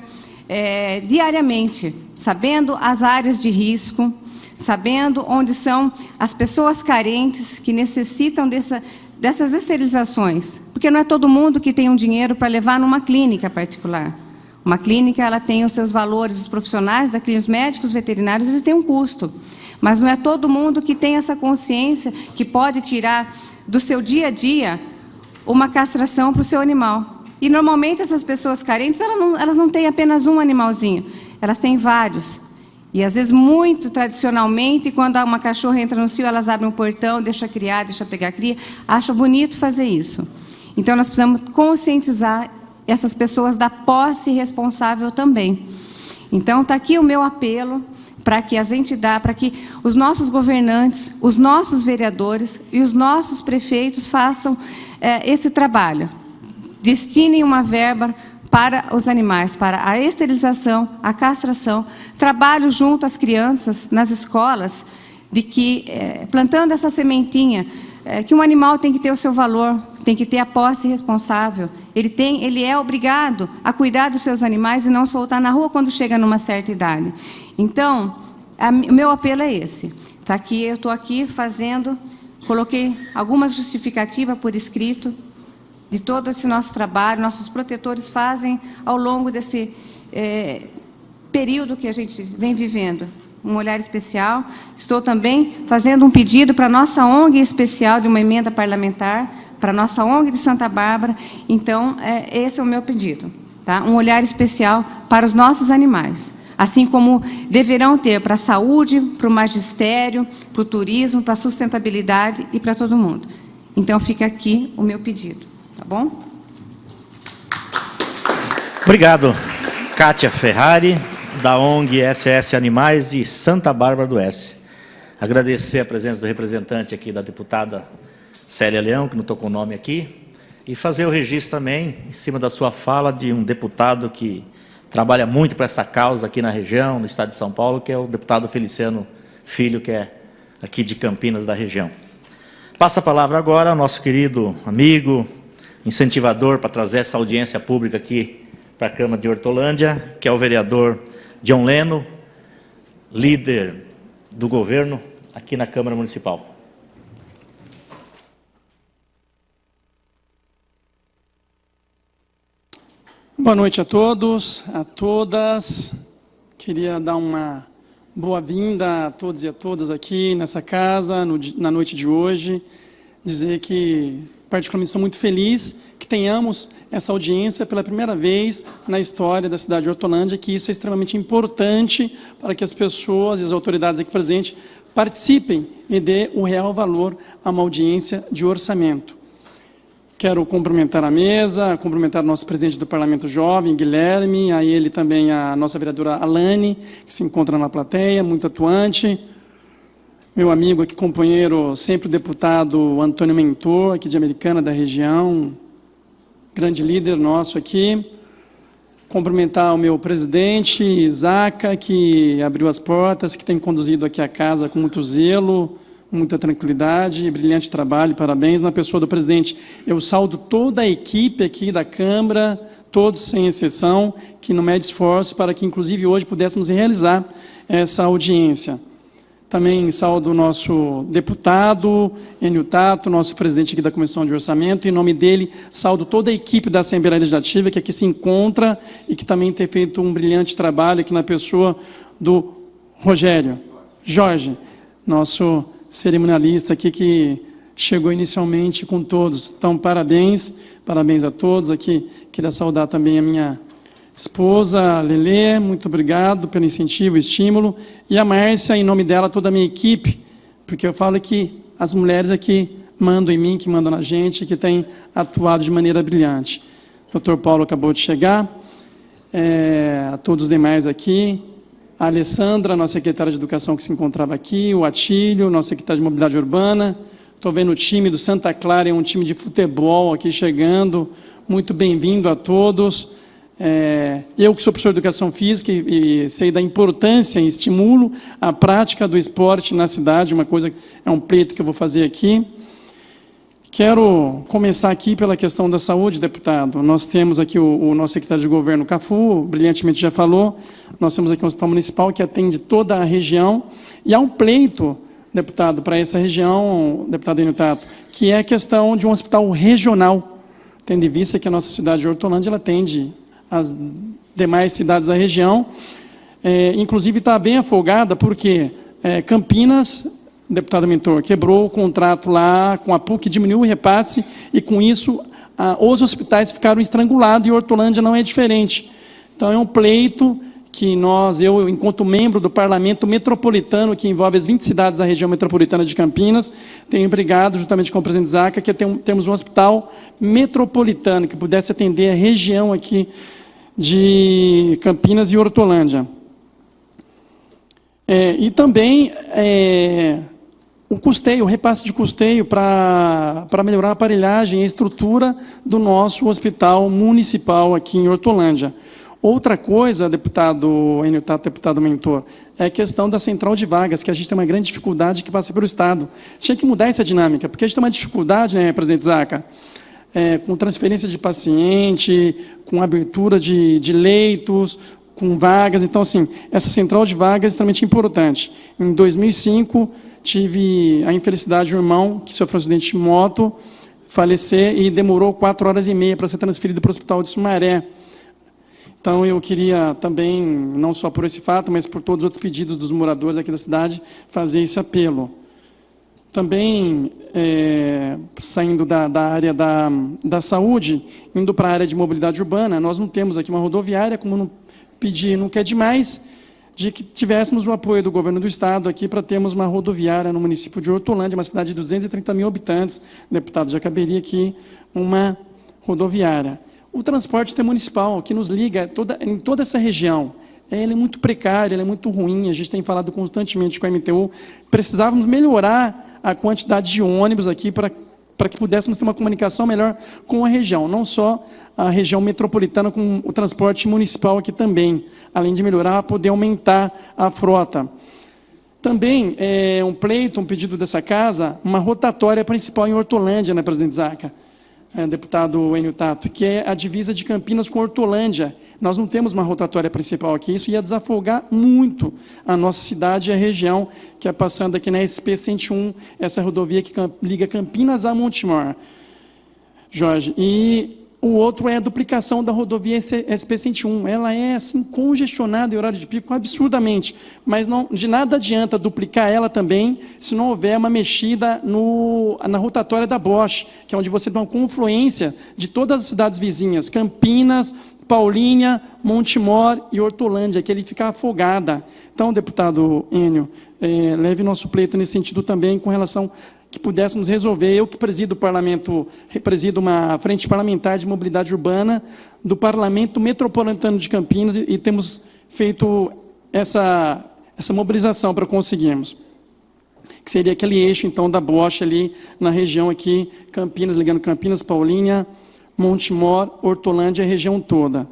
S10: diariamente, sabendo as áreas de risco, sabendo onde são as pessoas carentes que necessitam dessas esterilizações, porque não é todo mundo que tem um dinheiro para levar numa clínica particular. Uma clínica, ela tem os seus valores, os profissionais da clínica, os médicos veterinários, eles têm um custo, mas não é todo mundo que tem essa consciência que pode tirar do seu dia a dia uma castração para o seu animal. E normalmente essas pessoas carentes, elas não têm apenas um animalzinho, elas têm vários. E, às vezes, muito tradicionalmente, quando uma cachorra entra no cio, elas abrem um portão, deixa criar, deixa pegar cria. Acham bonito fazer isso. Então, nós precisamos conscientizar essas pessoas da posse responsável também. Então, está aqui o meu apelo para que as entidades, para que os nossos governantes, os nossos vereadores e os nossos prefeitos façam esse trabalho. Destinem uma verba para os animais, para a esterilização, a castração, trabalho junto às crianças nas escolas, de que, plantando essa sementinha, que um animal tem que ter o seu valor, tem que ter a posse responsável, ele é obrigado a cuidar dos seus animais e não soltar na rua quando chega numa certa idade. Então, o meu apelo é esse. Tá aqui, eu estou aqui coloquei algumas justificativas por escrito, de todo esse nosso trabalho, nossos protetores fazem ao longo desse período que a gente vem vivendo. Um olhar especial. Estou também fazendo um pedido para a nossa ONG especial de uma emenda parlamentar, para a nossa ONG de Santa Bárbara. Então, esse é o meu pedido. Tá? Um olhar especial para os nossos animais. assim como deverão ter para a saúde, para o magistério, para o turismo, para a sustentabilidade e para todo mundo. Então, fica aqui o meu pedido, tá bom?
S5: Obrigado, Kátia Ferrari, da ONG SOS Animais e Santa Bárbara do Oeste. Agradecer a presença do representante aqui, da deputada Célia Leão, que não tocou o nome aqui, e fazer o registro também, em cima da sua fala, de um deputado que trabalha muito para essa causa aqui na região, no estado de São Paulo, que é o deputado Feliciano Filho, que é aqui de Campinas, da região. Passa a palavra agora ao nosso querido amigo, incentivador para trazer essa audiência pública aqui para a Câmara de Hortolândia, que é o vereador John Leno, líder do governo aqui na Câmara Municipal.
S11: Boa noite a todos, a todas. Queria dar uma boa-vinda a todos e a todas aqui nessa casa, na noite de hoje. Dizer que, particularmente, estou muito feliz que tenhamos essa audiência pela primeira vez na história da cidade de Hortolândia, que isso é extremamente importante para que as pessoas e as autoridades aqui presentes participem e dê o real valor a uma audiência de orçamento. Quero cumprimentar a mesa, cumprimentar o nosso presidente do Parlamento Jovem, Guilherme, a ele também a nossa vereadora Alane, que se encontra na plateia, muito atuante. Meu amigo aqui, companheiro, sempre o deputado Antônio Mentor, aqui de Americana, da região, grande líder nosso aqui. Cumprimentar o meu presidente, Zaca, que abriu as portas, que tem conduzido aqui a casa com muito zelo, muita tranquilidade, brilhante trabalho, parabéns. Na pessoa do presidente, eu saúdo toda a equipe aqui da Câmara, todos sem exceção, que não mede esforço para que, inclusive, hoje pudéssemos realizar essa audiência. Também saúdo o nosso deputado, Enio Tato, nosso presidente aqui da Comissão de Orçamento. Em nome dele, saúdo toda a equipe da Assembleia Legislativa, que aqui se encontra e que também tem feito um brilhante trabalho aqui na pessoa do Jorge, nosso cerimonialista aqui, que chegou inicialmente com todos. Então, parabéns a todos. Aqui queria saudar também a minha esposa, Lelê, muito obrigado pelo incentivo e estímulo. E a Márcia, em nome dela, toda a minha equipe, porque eu falo que as mulheres aqui mandam em mim, que mandam na gente, que têm atuado de maneira brilhante. O Dr. Paulo acabou de chegar, a todos os demais aqui, a Alessandra, nossa secretária de Educação, que se encontrava aqui, o Atílio, nosso secretário de Mobilidade Urbana. Estou vendo o time do Santa Clara, é um time de futebol aqui chegando. Muito bem-vindo a todos. Eu que sou professor de Educação Física e sei da importância e estimulo a prática do esporte na cidade, uma coisa, é um pleito que eu vou fazer aqui. Quero começar aqui pela questão da saúde, deputado. Nós temos aqui o nosso secretário de Governo, Cafu, brilhantemente já falou. Nós temos aqui um hospital municipal que atende toda a região. E há um pleito, deputado, para essa região, deputado Enio Tato, que é a questão de um hospital regional, tendo em vista que a nossa cidade de Hortolândia ela atende as demais cidades da região. Inclusive está bem afogada, porque Campinas, deputado Mentor, quebrou o contrato lá com a PUC, diminuiu o repasse, e com isso os hospitais ficaram estrangulados, e Hortolândia não é diferente. Então é um pleito que eu, enquanto membro do Parlamento Metropolitano, que envolve as 20 cidades da região metropolitana de Campinas, tenho brigado, juntamente com o presidente Zaca, que temos um hospital metropolitano, que pudesse atender a região aqui de Campinas e Hortolândia. E também o repasse de custeio para melhorar a aparelhagem e a estrutura do nosso hospital municipal aqui em Hortolândia. Outra coisa, deputado Enio Tato, deputado Mentor, é a questão da central de vagas, que a gente tem uma grande dificuldade que passa pelo Estado. Tinha que mudar essa dinâmica, porque a gente tem uma dificuldade, né, presidente Zaca, com transferência de paciente, com abertura de leitos, com vagas. Então, assim, essa central de vagas é extremamente importante. Em 2005, tive a infelicidade de um irmão que sofreu um acidente de moto, falecer, e demorou 4 horas e meia para ser transferido para o Hospital de Sumaré. Então, eu queria também, não só por esse fato, mas por todos os outros pedidos dos moradores aqui da cidade, fazer esse apelo. Também, saindo da área da saúde, indo para a área de mobilidade urbana, nós não temos aqui uma rodoviária, como não quer demais, de que tivéssemos o apoio do governo do Estado aqui para termos uma rodoviária no município de Hortolândia, uma cidade de 230 mil habitantes. Deputado, já caberia aqui uma rodoviária. O transporte intermunicipal, que nos liga em toda essa região, ele é muito precário, ele é muito ruim, a gente tem falado constantemente com a MTU, precisávamos melhorar a quantidade de ônibus aqui para que pudéssemos ter uma comunicação melhor com a região, não só a região metropolitana, com o transporte municipal aqui também, além de melhorar, poder aumentar a frota. Também é um pleito, um pedido dessa casa, uma rotatória principal em Hortolândia, né, presidente Zaca? Deputado Enio Tato, que é a divisa de Campinas com Hortolândia. Nós não temos uma rotatória principal aqui, isso ia desafogar muito a nossa cidade e a região, que é passando aqui na SP-101, essa rodovia que liga Campinas a Montemor. Jorge, e o outro é a duplicação da rodovia SP-101. Ela é assim, congestionada em horário de pico absurdamente, mas não, de nada adianta duplicar ela também se não houver uma mexida na rotatória da Bosch, que é onde você tem uma confluência de todas as cidades vizinhas, Campinas, Paulínia, Montemor e Hortolândia, que ele fica afogada. Então, deputado Enio, leve nosso pleito nesse sentido também, com relação que pudéssemos resolver. Eu que presido o parlamento, presido uma frente parlamentar de mobilidade urbana do Parlamento Metropolitano de Campinas e temos feito essa mobilização para conseguirmos. Que seria aquele eixo, então, da Bosch ali na região aqui, Campinas, ligando Campinas, Paulínia, Montemor, Hortolândia, a região toda.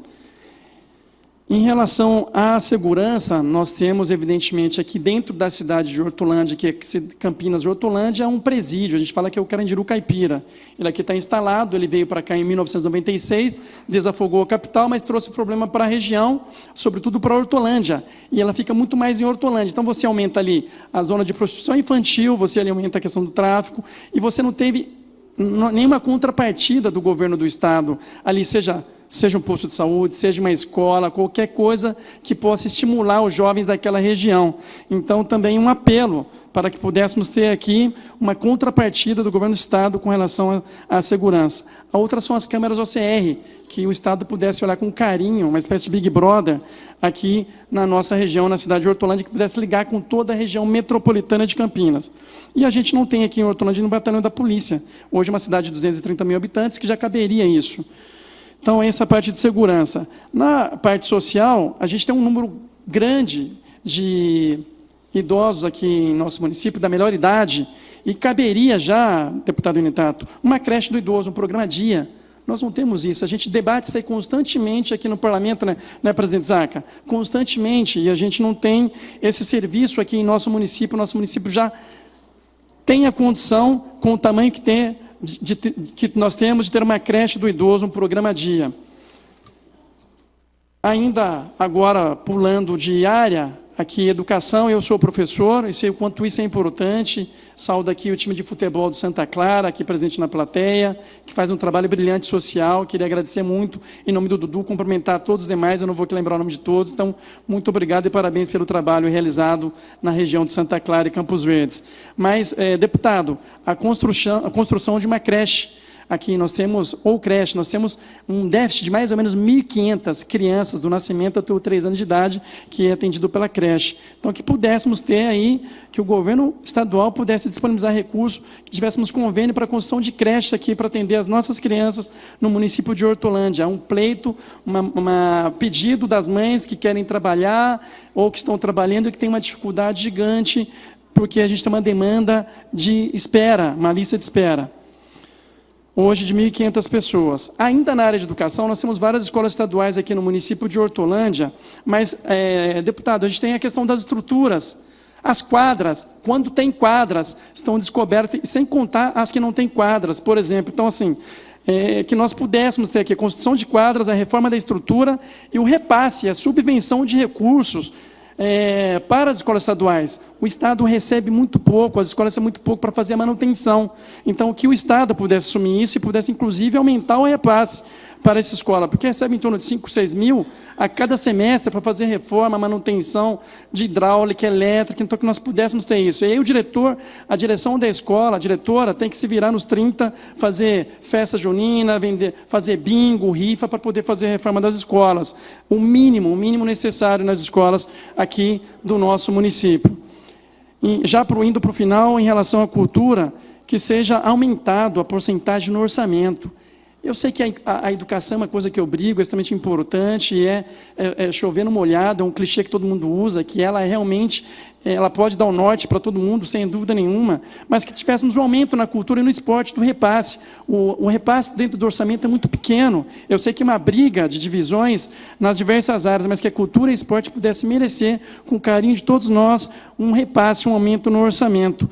S11: Em relação à segurança, nós temos, evidentemente, aqui dentro da cidade de Hortolândia, que é Campinas e Hortolândia, um presídio, a gente fala que é o Carandiru Caipira. Ele aqui está instalado, ele veio para cá em 1996, desafogou a capital, mas trouxe problema para a região, sobretudo para Hortolândia, e ela fica muito mais em Hortolândia. Então, você aumenta ali a zona de prostituição infantil, você ali aumenta a questão do tráfico, e você não teve nenhuma contrapartida do governo do Estado, ali seja um posto de saúde, seja uma escola, qualquer coisa que possa estimular os jovens daquela região. Então, também um apelo para que pudéssemos ter aqui uma contrapartida do governo do Estado com relação à segurança. A outra são as câmeras OCR, que o Estado pudesse olhar com carinho, uma espécie de Big Brother, aqui na nossa região, na cidade de Hortolândia, que pudesse ligar com toda a região metropolitana de Campinas. E a gente não tem aqui em Hortolândia um batalhão da polícia. Hoje é uma cidade de 230 mil habitantes, que já caberia isso. Então, essa parte de segurança. Na parte social, a gente tem um número grande de idosos aqui em nosso município, da melhor idade, e caberia já, deputado Enio Tato, uma creche do idoso, um programa dia. Nós não temos isso, a gente debate isso aí constantemente aqui no parlamento, né, presidente Zaca? Constantemente, e a gente não tem esse serviço aqui em nosso município já tem a condição, com o tamanho que tem, que nós temos de ter uma creche do idoso, um programa dia. Ainda agora, pulando de área, aqui educação, eu sou professor, e sei o quanto isso é importante. Saúdo aqui o time de futebol do Santa Clara, aqui presente na plateia, que faz um trabalho brilhante social. Queria agradecer muito, em nome do Dudu, cumprimentar todos os demais, eu não vou aqui lembrar o nome de todos. Então, muito obrigado e parabéns pelo trabalho realizado na região de Santa Clara e Campos Verdes. Mas, deputado, a construção de uma creche. Aqui nós temos, ou creche, nós temos um déficit de mais ou menos 1.500 crianças do nascimento até os 3 anos de idade, que é atendido pela creche. Então, que pudéssemos ter aí, que o governo estadual pudesse disponibilizar recursos, que tivéssemos convênio para a construção de creche aqui, para atender as nossas crianças no município de Hortolândia. Há um pleito, pedido das mães que querem trabalhar, ou que estão trabalhando e que têm uma dificuldade gigante, porque a gente tem uma demanda de espera, uma lista de espera. Hoje, de 1.500 pessoas. Ainda na área de educação, nós temos várias escolas estaduais aqui no município de Hortolândia, mas, deputado, a gente tem a questão das estruturas. As quadras, quando tem quadras, estão descobertas, sem contar as que não têm quadras, por exemplo. Então, assim, que nós pudéssemos ter aqui a construção de quadras, a reforma da estrutura e o repasse, a subvenção de recursos para as escolas estaduais. O Estado recebe muito pouco, as escolas recebem muito pouco para fazer a manutenção. Então, que o Estado pudesse assumir isso e pudesse, inclusive, aumentar o repasse para essa escola, porque recebe em torno de 5, 6 mil a cada semestre para fazer reforma, manutenção de hidráulica, elétrica, então que nós pudéssemos ter isso. E aí o diretor, a direção da escola, a diretora, tem que se virar nos 30, fazer festa junina, fazer bingo, rifa, para poder fazer a reforma das escolas. O mínimo necessário nas escolas aqui do nosso município. E já indo para o final, em relação à cultura, que seja aumentado a porcentagem no orçamento. Eu sei que a educação é uma coisa que eu brigo, é extremamente importante, é chover no molhado, é um clichê que todo mundo usa, que ela realmente ela pode dar o norte para todo mundo, sem dúvida nenhuma, mas que tivéssemos um aumento na cultura e no esporte do repasse. O repasse dentro do orçamento é muito pequeno. Eu sei que é uma briga de divisões nas diversas áreas, mas que a cultura e o esporte pudessem merecer, com o carinho de todos nós, um repasse, um aumento no orçamento.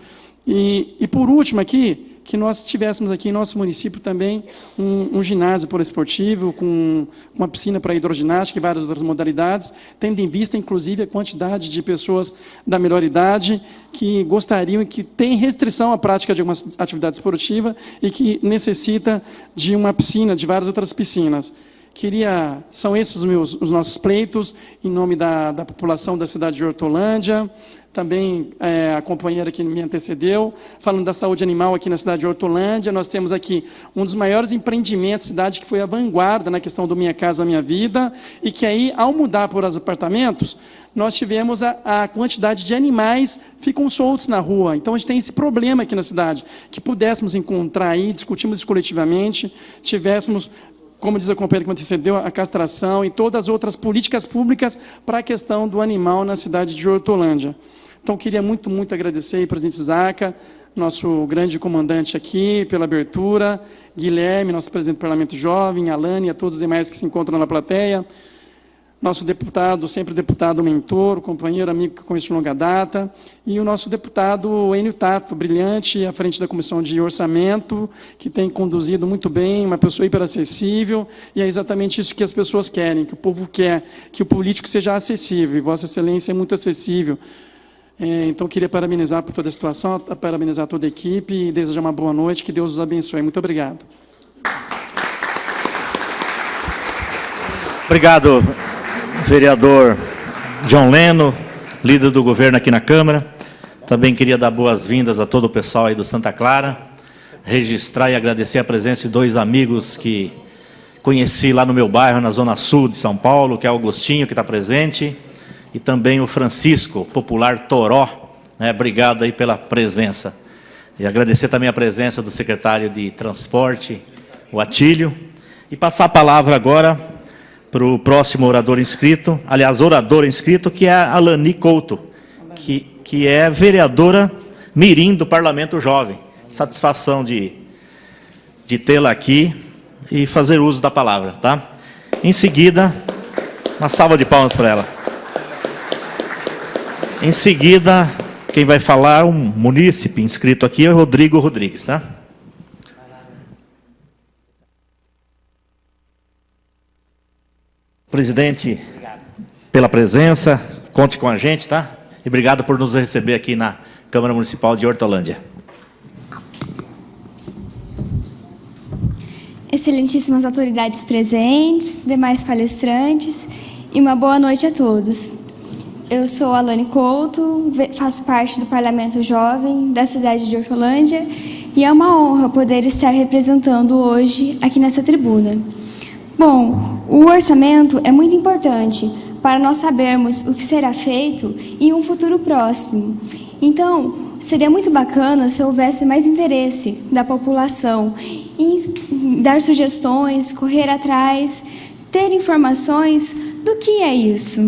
S11: E por último aqui, que nós tivéssemos aqui em nosso município também um ginásio poliesportivo, com uma piscina para hidroginástica e várias outras modalidades, tendo em vista, inclusive, a quantidade de pessoas da melhor idade que gostariam e que têm restrição à prática de uma atividade esportiva e que necessita de uma piscina, de várias outras piscinas. São esses os nossos pleitos, em nome da população da cidade de Hortolândia. Também a companheira que me antecedeu, falando da saúde animal aqui na cidade de Hortolândia. Nós temos aqui um dos maiores empreendimentos da cidade, que foi a vanguarda na questão do Minha Casa Minha Vida, e que aí, ao mudar para os apartamentos, nós tivemos a quantidade de animais ficam soltos na rua. Então, a gente tem esse problema aqui na cidade, que pudéssemos encontrar aí, discutimos isso coletivamente, tivéssemos, como diz a companheira que me antecedeu, a castração e todas as outras políticas públicas para a questão do animal na cidade de Hortolândia. Então, queria muito, muito agradecer ao presidente Zaca, nosso grande comandante aqui, pela abertura, Guilherme, nosso presidente do Parlamento Jovem, Alane e a todos os demais que se encontram na plateia, nosso deputado, sempre deputado mentor, companheiro, amigo que conheço de longa data, e o nosso deputado Enio Tato, brilhante, à frente da Comissão de Orçamento, que tem conduzido muito bem, uma pessoa hiperacessível, e é exatamente isso que as pessoas querem, que o povo quer, que o político seja acessível, e Vossa Excelência é muito acessível. Então, queria parabenizar por toda a situação, parabenizar toda a equipe e desejar uma boa noite, que Deus os abençoe. Muito obrigado.
S5: Obrigado, vereador John Leno, líder do governo aqui na Câmara. Também queria dar boas-vindas a todo o pessoal aí do Santa Clara, registrar e agradecer a presença de dois amigos que conheci lá no meu bairro, na Zona Sul de São Paulo, que é o Agostinho, que está presente, e também o Francisco, popular Toró, né? Obrigado aí pela presença. E agradecer também a presença do secretário de Transporte, o Atílio, e passar a palavra agora para o próximo orador inscrito, aliás, oradora inscrito, que é a Alani Couto, que é vereadora mirim do Parlamento Jovem. Satisfação de tê-la aqui e fazer uso da palavra, tá? Em seguida, uma salva de palmas para ela. Em seguida, quem vai falar, um munícipe inscrito aqui, é o Rodrigo Rodrigues, tá? Presidente, pela presença, conte com a gente, tá? E obrigado por nos receber aqui na Câmara Municipal de Hortolândia.
S12: Excelentíssimas autoridades presentes, demais palestrantes, e uma boa noite a todos. Eu sou Alani Couto, faço parte do Parlamento Jovem da cidade de Hortolândia, e é uma honra poder estar representando hoje aqui nessa tribuna. Bom, o orçamento é muito importante para nós sabermos o que será feito em um futuro próximo. Então, seria muito bacana se houvesse mais interesse da população em dar sugestões, correr atrás, ter informações do que é isso.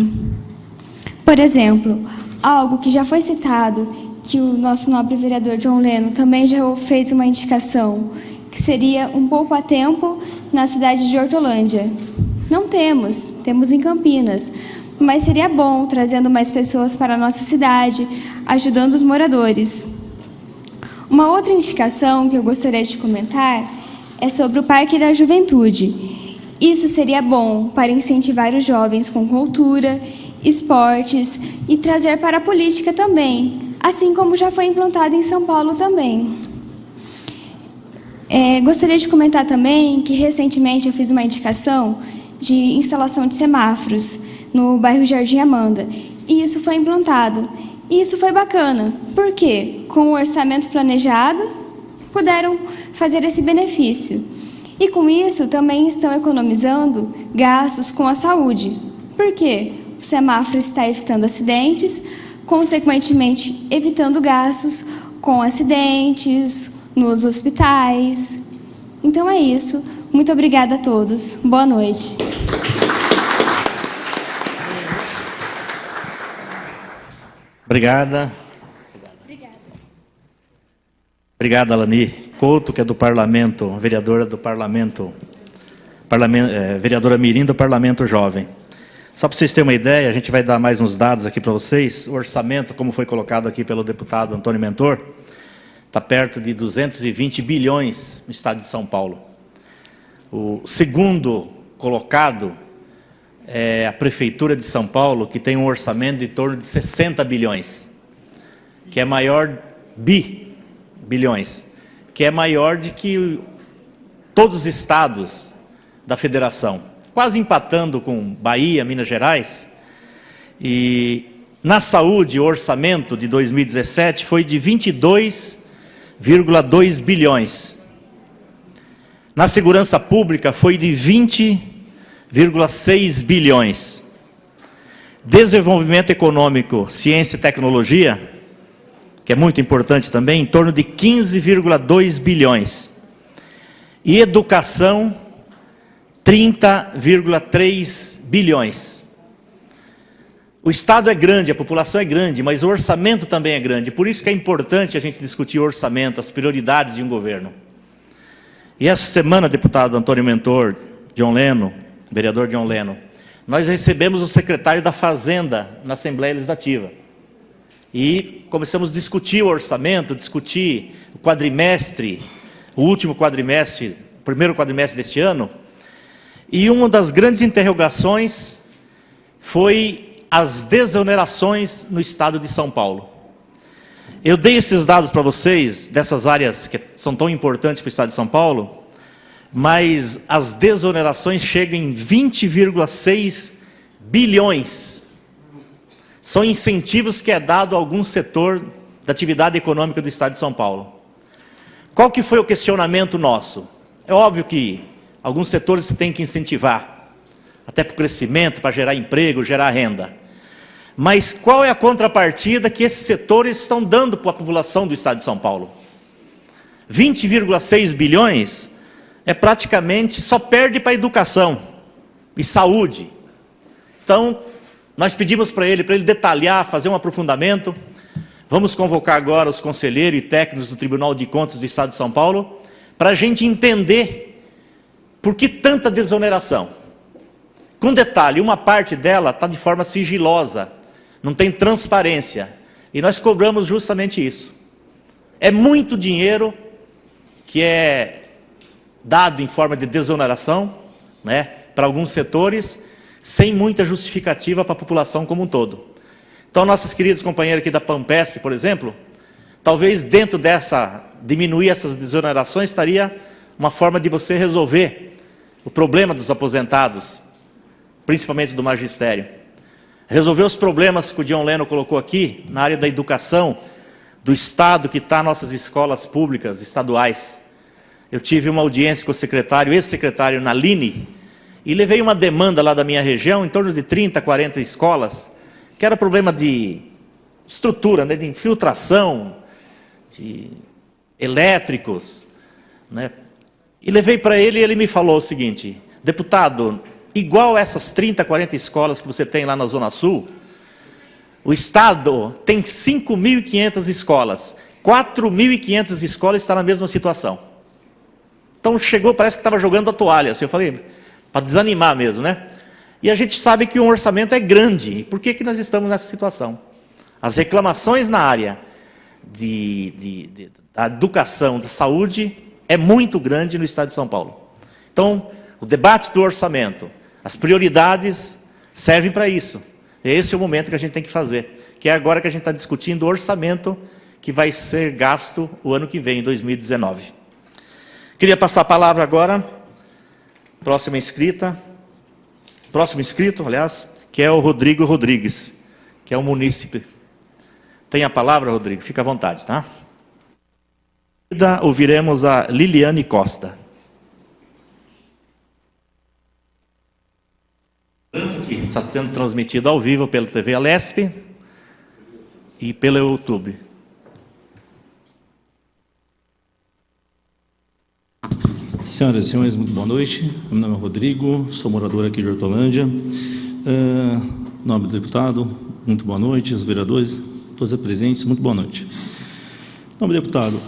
S12: Por exemplo, algo que já foi citado, que o nosso nobre vereador John Leno também já fez uma indicação, que seria um poupa-tempo na cidade de Hortolândia. Não temos em Campinas, mas seria bom trazendo mais pessoas para a nossa cidade, ajudando os moradores. Uma outra indicação que eu gostaria de comentar é sobre o Parque da Juventude. Isso seria bom para incentivar os jovens com cultura, esportes e trazer para a política também, assim como já foi implantado em São Paulo também. Gostaria de comentar também que recentemente eu fiz uma indicação de instalação de semáforos no bairro Jardim Amanda, e isso foi implantado. E isso foi bacana, porque com o orçamento planejado puderam fazer esse benefício. E com isso também estão economizando gastos com a saúde. Por quê? O semáforo está evitando acidentes, consequentemente evitando gastos com acidentes nos hospitais. Então é isso. Muito obrigada a todos. Boa noite.
S5: Obrigada. Obrigada, Alani Couto, que é do Parlamento, vereadora do Parlamento, vereadora mirim do Parlamento Jovem. Só para vocês terem uma ideia, a gente vai dar mais uns dados aqui para vocês. O orçamento, como foi colocado aqui pelo deputado Antônio Mentor, está perto de 220 bilhões no estado de São Paulo. O segundo colocado é a Prefeitura de São Paulo, que tem um orçamento de torno de 60 bilhões, que é maior, bilhões, que é maior do que todos os estados da federação, quase empatando com Bahia, Minas Gerais. E na saúde, o orçamento de 2017 foi de 22,2 bilhões. Na segurança pública foi de 20,6 bilhões. Desenvolvimento econômico, ciência e tecnologia, que é muito importante também, em torno de 15,2 bilhões. E educação, 30,3 bilhões. O Estado é grande, a população é grande, mas o orçamento também é grande. Por isso que é importante a gente discutir o orçamento, as prioridades de um governo. E essa semana, deputado Antônio Mentor, John Leno, vereador John Leno, nós recebemos o secretário da Fazenda na Assembleia Legislativa. E começamos a discutir o orçamento, discutir o quadrimestre, o último quadrimestre, o primeiro quadrimestre deste ano. E uma das grandes interrogações foi as desonerações no estado de São Paulo. Eu dei esses dados para vocês, dessas áreas que são tão importantes para o estado de São Paulo, mas as desonerações chegam em 20,6 bilhões. São incentivos que é dado a algum setor da atividade econômica do estado de São Paulo. Qual que foi o questionamento nosso? É óbvio que alguns setores você tem que incentivar, até para o crescimento, para gerar emprego, gerar renda. Mas qual é a contrapartida que esses setores estão dando para a população do estado de São Paulo? 20,6 bilhões é praticamente, só perde para a educação e saúde. Então, nós pedimos para ele detalhar, fazer um aprofundamento. Vamos convocar agora os conselheiros e técnicos do Tribunal de Contas do Estado de São Paulo, para a gente entender por que tanta desoneração. Com detalhe, uma parte dela está de forma sigilosa, não tem transparência, e nós cobramos justamente isso. É muito dinheiro que é dado em forma de desoneração, né, para alguns setores, sem muita justificativa para a população como um todo. Então, nossos queridos companheiros aqui da Pampesp, por exemplo, talvez dentro dessa, diminuir essas desonerações, estaria uma forma de você resolver o problema dos aposentados, principalmente do magistério. Resolver os problemas que o John Leno colocou aqui, na área da educação, do Estado que está nossas escolas públicas, estaduais. Eu tive uma audiência com o secretário, ex-secretário Nalini, e levei uma demanda lá da minha região, em torno de 30, 40 escolas, que era problema de estrutura, né, de infiltração, de elétricos, né? E levei para ele e ele me falou o seguinte: deputado, igual essas 30, 40 escolas que você tem lá na Zona Sul, o Estado tem 5.500 escolas, 4.500 escolas estão na mesma situação. Então chegou, parece que estava jogando a toalha, assim, eu falei, para desanimar mesmo, né? E a gente sabe que o orçamento é grande. E por que nós estamos nessa situação? As reclamações na área da educação, da saúde, é muito grande no estado de São Paulo. Então, o debate do orçamento, as prioridades servem para isso. Esse é o momento que a gente tem que fazer, que é agora que a gente está discutindo o orçamento que vai ser gasto o ano que vem, em 2019. Queria passar a palavra agora, próximo inscrito, aliás, que é o Rodrigo Rodrigues, que é um munícipe. Tem a palavra, Rodrigo? Fica à vontade, tá? Ouviremos a Liliane Costa. está sendo transmitido ao vivo pela TV Alesp e pelo YouTube.
S13: Senhoras e senhores, muito boa noite. Meu nome é Rodrigo, sou morador aqui de Hortolândia. Nobre deputado, muito boa noite. Os vereadores, todos os presentes, muito boa noite. Nobre deputado,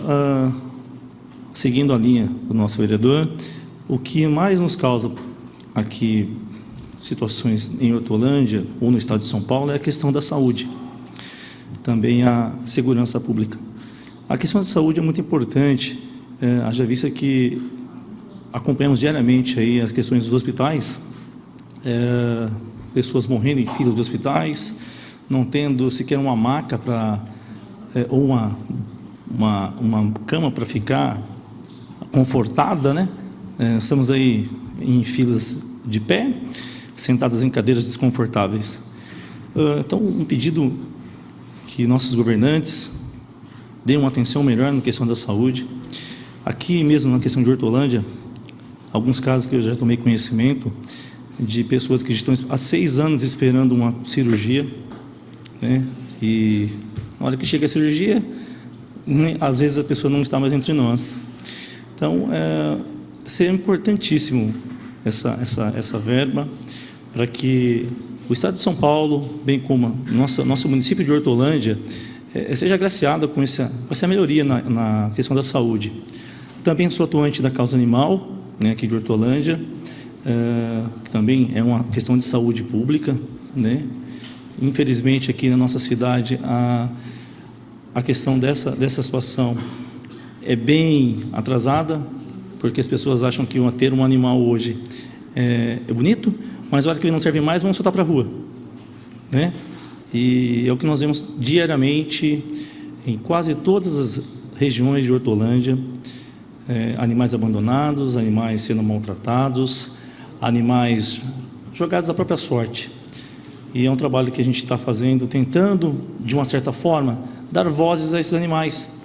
S13: seguindo a linha do nosso vereador, o que mais nos causa aqui situações em Hortolândia ou no estado de São Paulo é a questão da saúde, também a segurança pública. A questão da saúde é muito importante, haja vista que acompanhamos diariamente aí as questões dos hospitais, pessoas morrendo em filas de hospitais, não tendo sequer uma maca ou uma cama para ficar confortada, né? Estamos aí em filas de pé, sentadas em cadeiras desconfortáveis. Então, um pedido que nossos governantes deem uma atenção melhor na questão da saúde. Aqui mesmo na questão de Hortolândia, alguns casos que eu já tomei conhecimento de pessoas que estão há 6 anos esperando uma cirurgia, né? E na hora que chega a cirurgia, às vezes a pessoa não está mais entre nós. Então, seria importantíssimo essa verba para que o estado de São Paulo, bem como nosso município de Hortolândia, seja agraciado com essa melhoria na questão da saúde. Também sou atuante da causa animal, né, aqui de Hortolândia, que também é uma questão de saúde pública, né? Infelizmente, aqui na nossa cidade, a questão dessa situação é bem atrasada, porque as pessoas acham que ter um animal hoje é bonito, mas na hora que ele não serve mais, vão soltar para a rua, né? E é o que nós vemos diariamente em quase todas as regiões de Hortolândia, animais abandonados, animais sendo maltratados, animais jogados à própria sorte. E é um trabalho que a gente está fazendo, tentando, de uma certa forma, dar vozes a esses animais,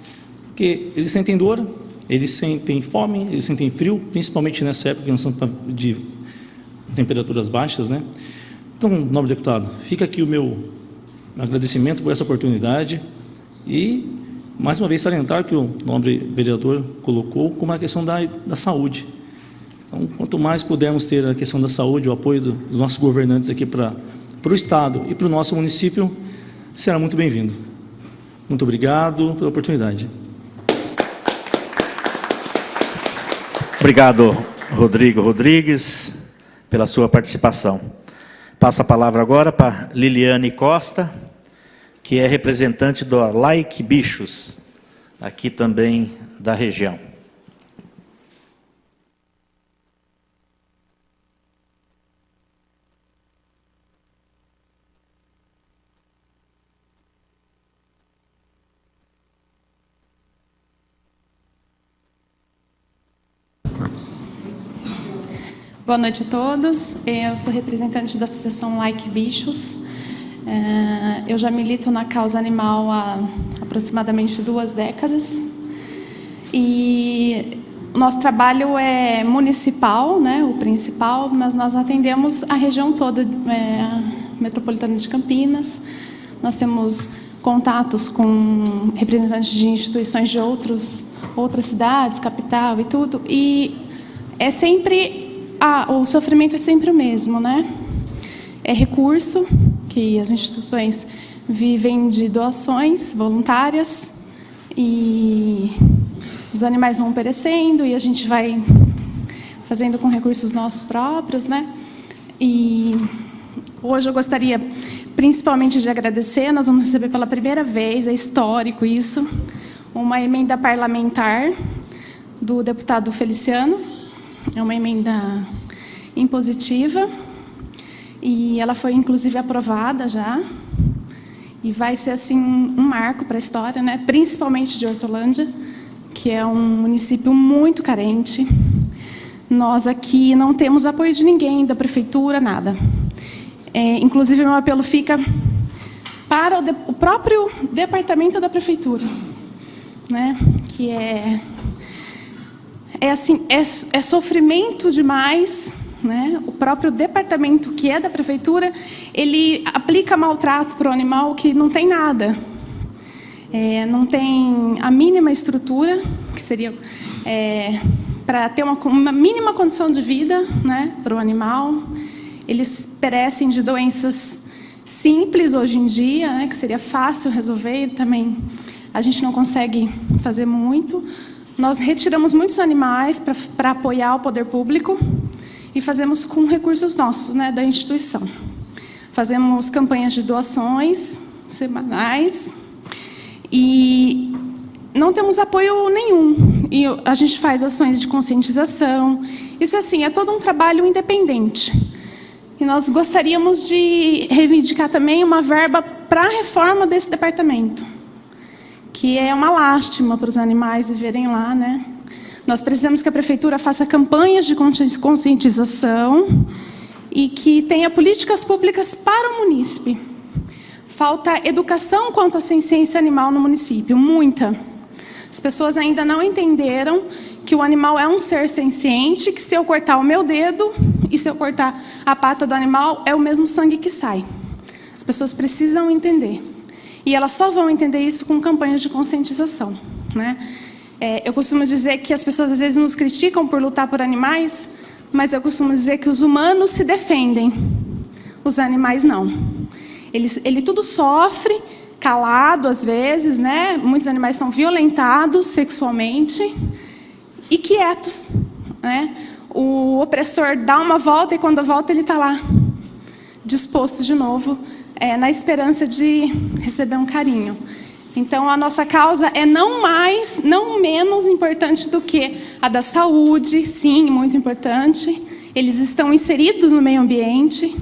S13: porque eles sentem dor, eles sentem fome, eles sentem frio, principalmente nessa época que nós estamos de temperaturas baixas, né? Então, nobre deputado, fica aqui o meu agradecimento por essa oportunidade e, mais uma vez, salientar que o nobre vereador colocou como a questão da saúde. Então, quanto mais pudermos ter a questão da saúde, o apoio dos nossos governantes aqui para o Estado e para o nosso município, será muito bem-vindo. Muito obrigado pela oportunidade.
S5: Obrigado, Rodrigo Rodrigues, pela sua participação. Passo a palavra agora para Liliane Costa, que é representante do Like Bichos, aqui também da região.
S14: Boa noite a todos. Eu sou representante da Associação Like Bichos. Eu já milito na causa animal há aproximadamente 2 décadas. E o nosso trabalho é municipal, né, o principal, mas nós atendemos a região toda metropolitana de Campinas. Nós temos contatos com representantes de instituições de outras cidades, capital e tudo. E é sempre... o sofrimento é sempre o mesmo, né? É recurso, que as instituições vivem de doações voluntárias e os animais vão perecendo e a gente vai fazendo com recursos nossos próprios, né? E hoje eu gostaria principalmente de agradecer, nós vamos receber pela primeira vez, é histórico isso, uma emenda parlamentar do deputado Feliciano. É uma emenda impositiva e ela foi inclusive aprovada já e vai ser assim um marco para a história, né? Principalmente de Hortolândia, que é um município muito carente. Nós aqui não temos apoio de ninguém, da prefeitura, nada. Inclusive meu apelo fica para o próprio departamento da prefeitura, né? Que é sofrimento demais né? O próprio departamento, que é da prefeitura, ele aplica maltrato para o animal que não tem nada. Não tem a mínima estrutura, que seria para ter uma mínima condição de vida, né, para o animal. Eles perecem de doenças simples hoje em dia, né, que seria fácil resolver, também a gente não consegue fazer muito. Nós retiramos muitos animais para apoiar o poder público e fazemos com recursos nossos, né, da instituição. Fazemos campanhas de doações semanais e não temos apoio nenhum. E a gente faz ações de conscientização. Isso, assim, é todo um trabalho independente. E nós gostaríamos de reivindicar também uma verba para a reforma desse departamento, que é uma lástima para os animais viverem lá, né? Nós precisamos que a prefeitura faça campanhas de conscientização e que tenha políticas públicas para o munícipe. Falta educação quanto à ciência animal no município, muita. As pessoas ainda não entenderam que o animal é um ser senciente, que se eu cortar o meu dedo e se eu cortar a pata do animal, é o mesmo sangue que sai. As pessoas precisam entender. E elas só vão entender isso com campanhas de conscientização, né? Eu costumo dizer que as pessoas às vezes nos criticam por lutar por animais, mas eu costumo dizer que os humanos se defendem, os animais não. Ele tudo sofre, calado às vezes, né? Muitos animais são violentados sexualmente e quietos, né? O opressor dá uma volta e quando volta ele está lá, disposto de novo, na esperança de receber um carinho. Então, a nossa causa é não mais, não menos importante do que a da saúde, sim, muito importante. Eles estão inseridos no meio ambiente.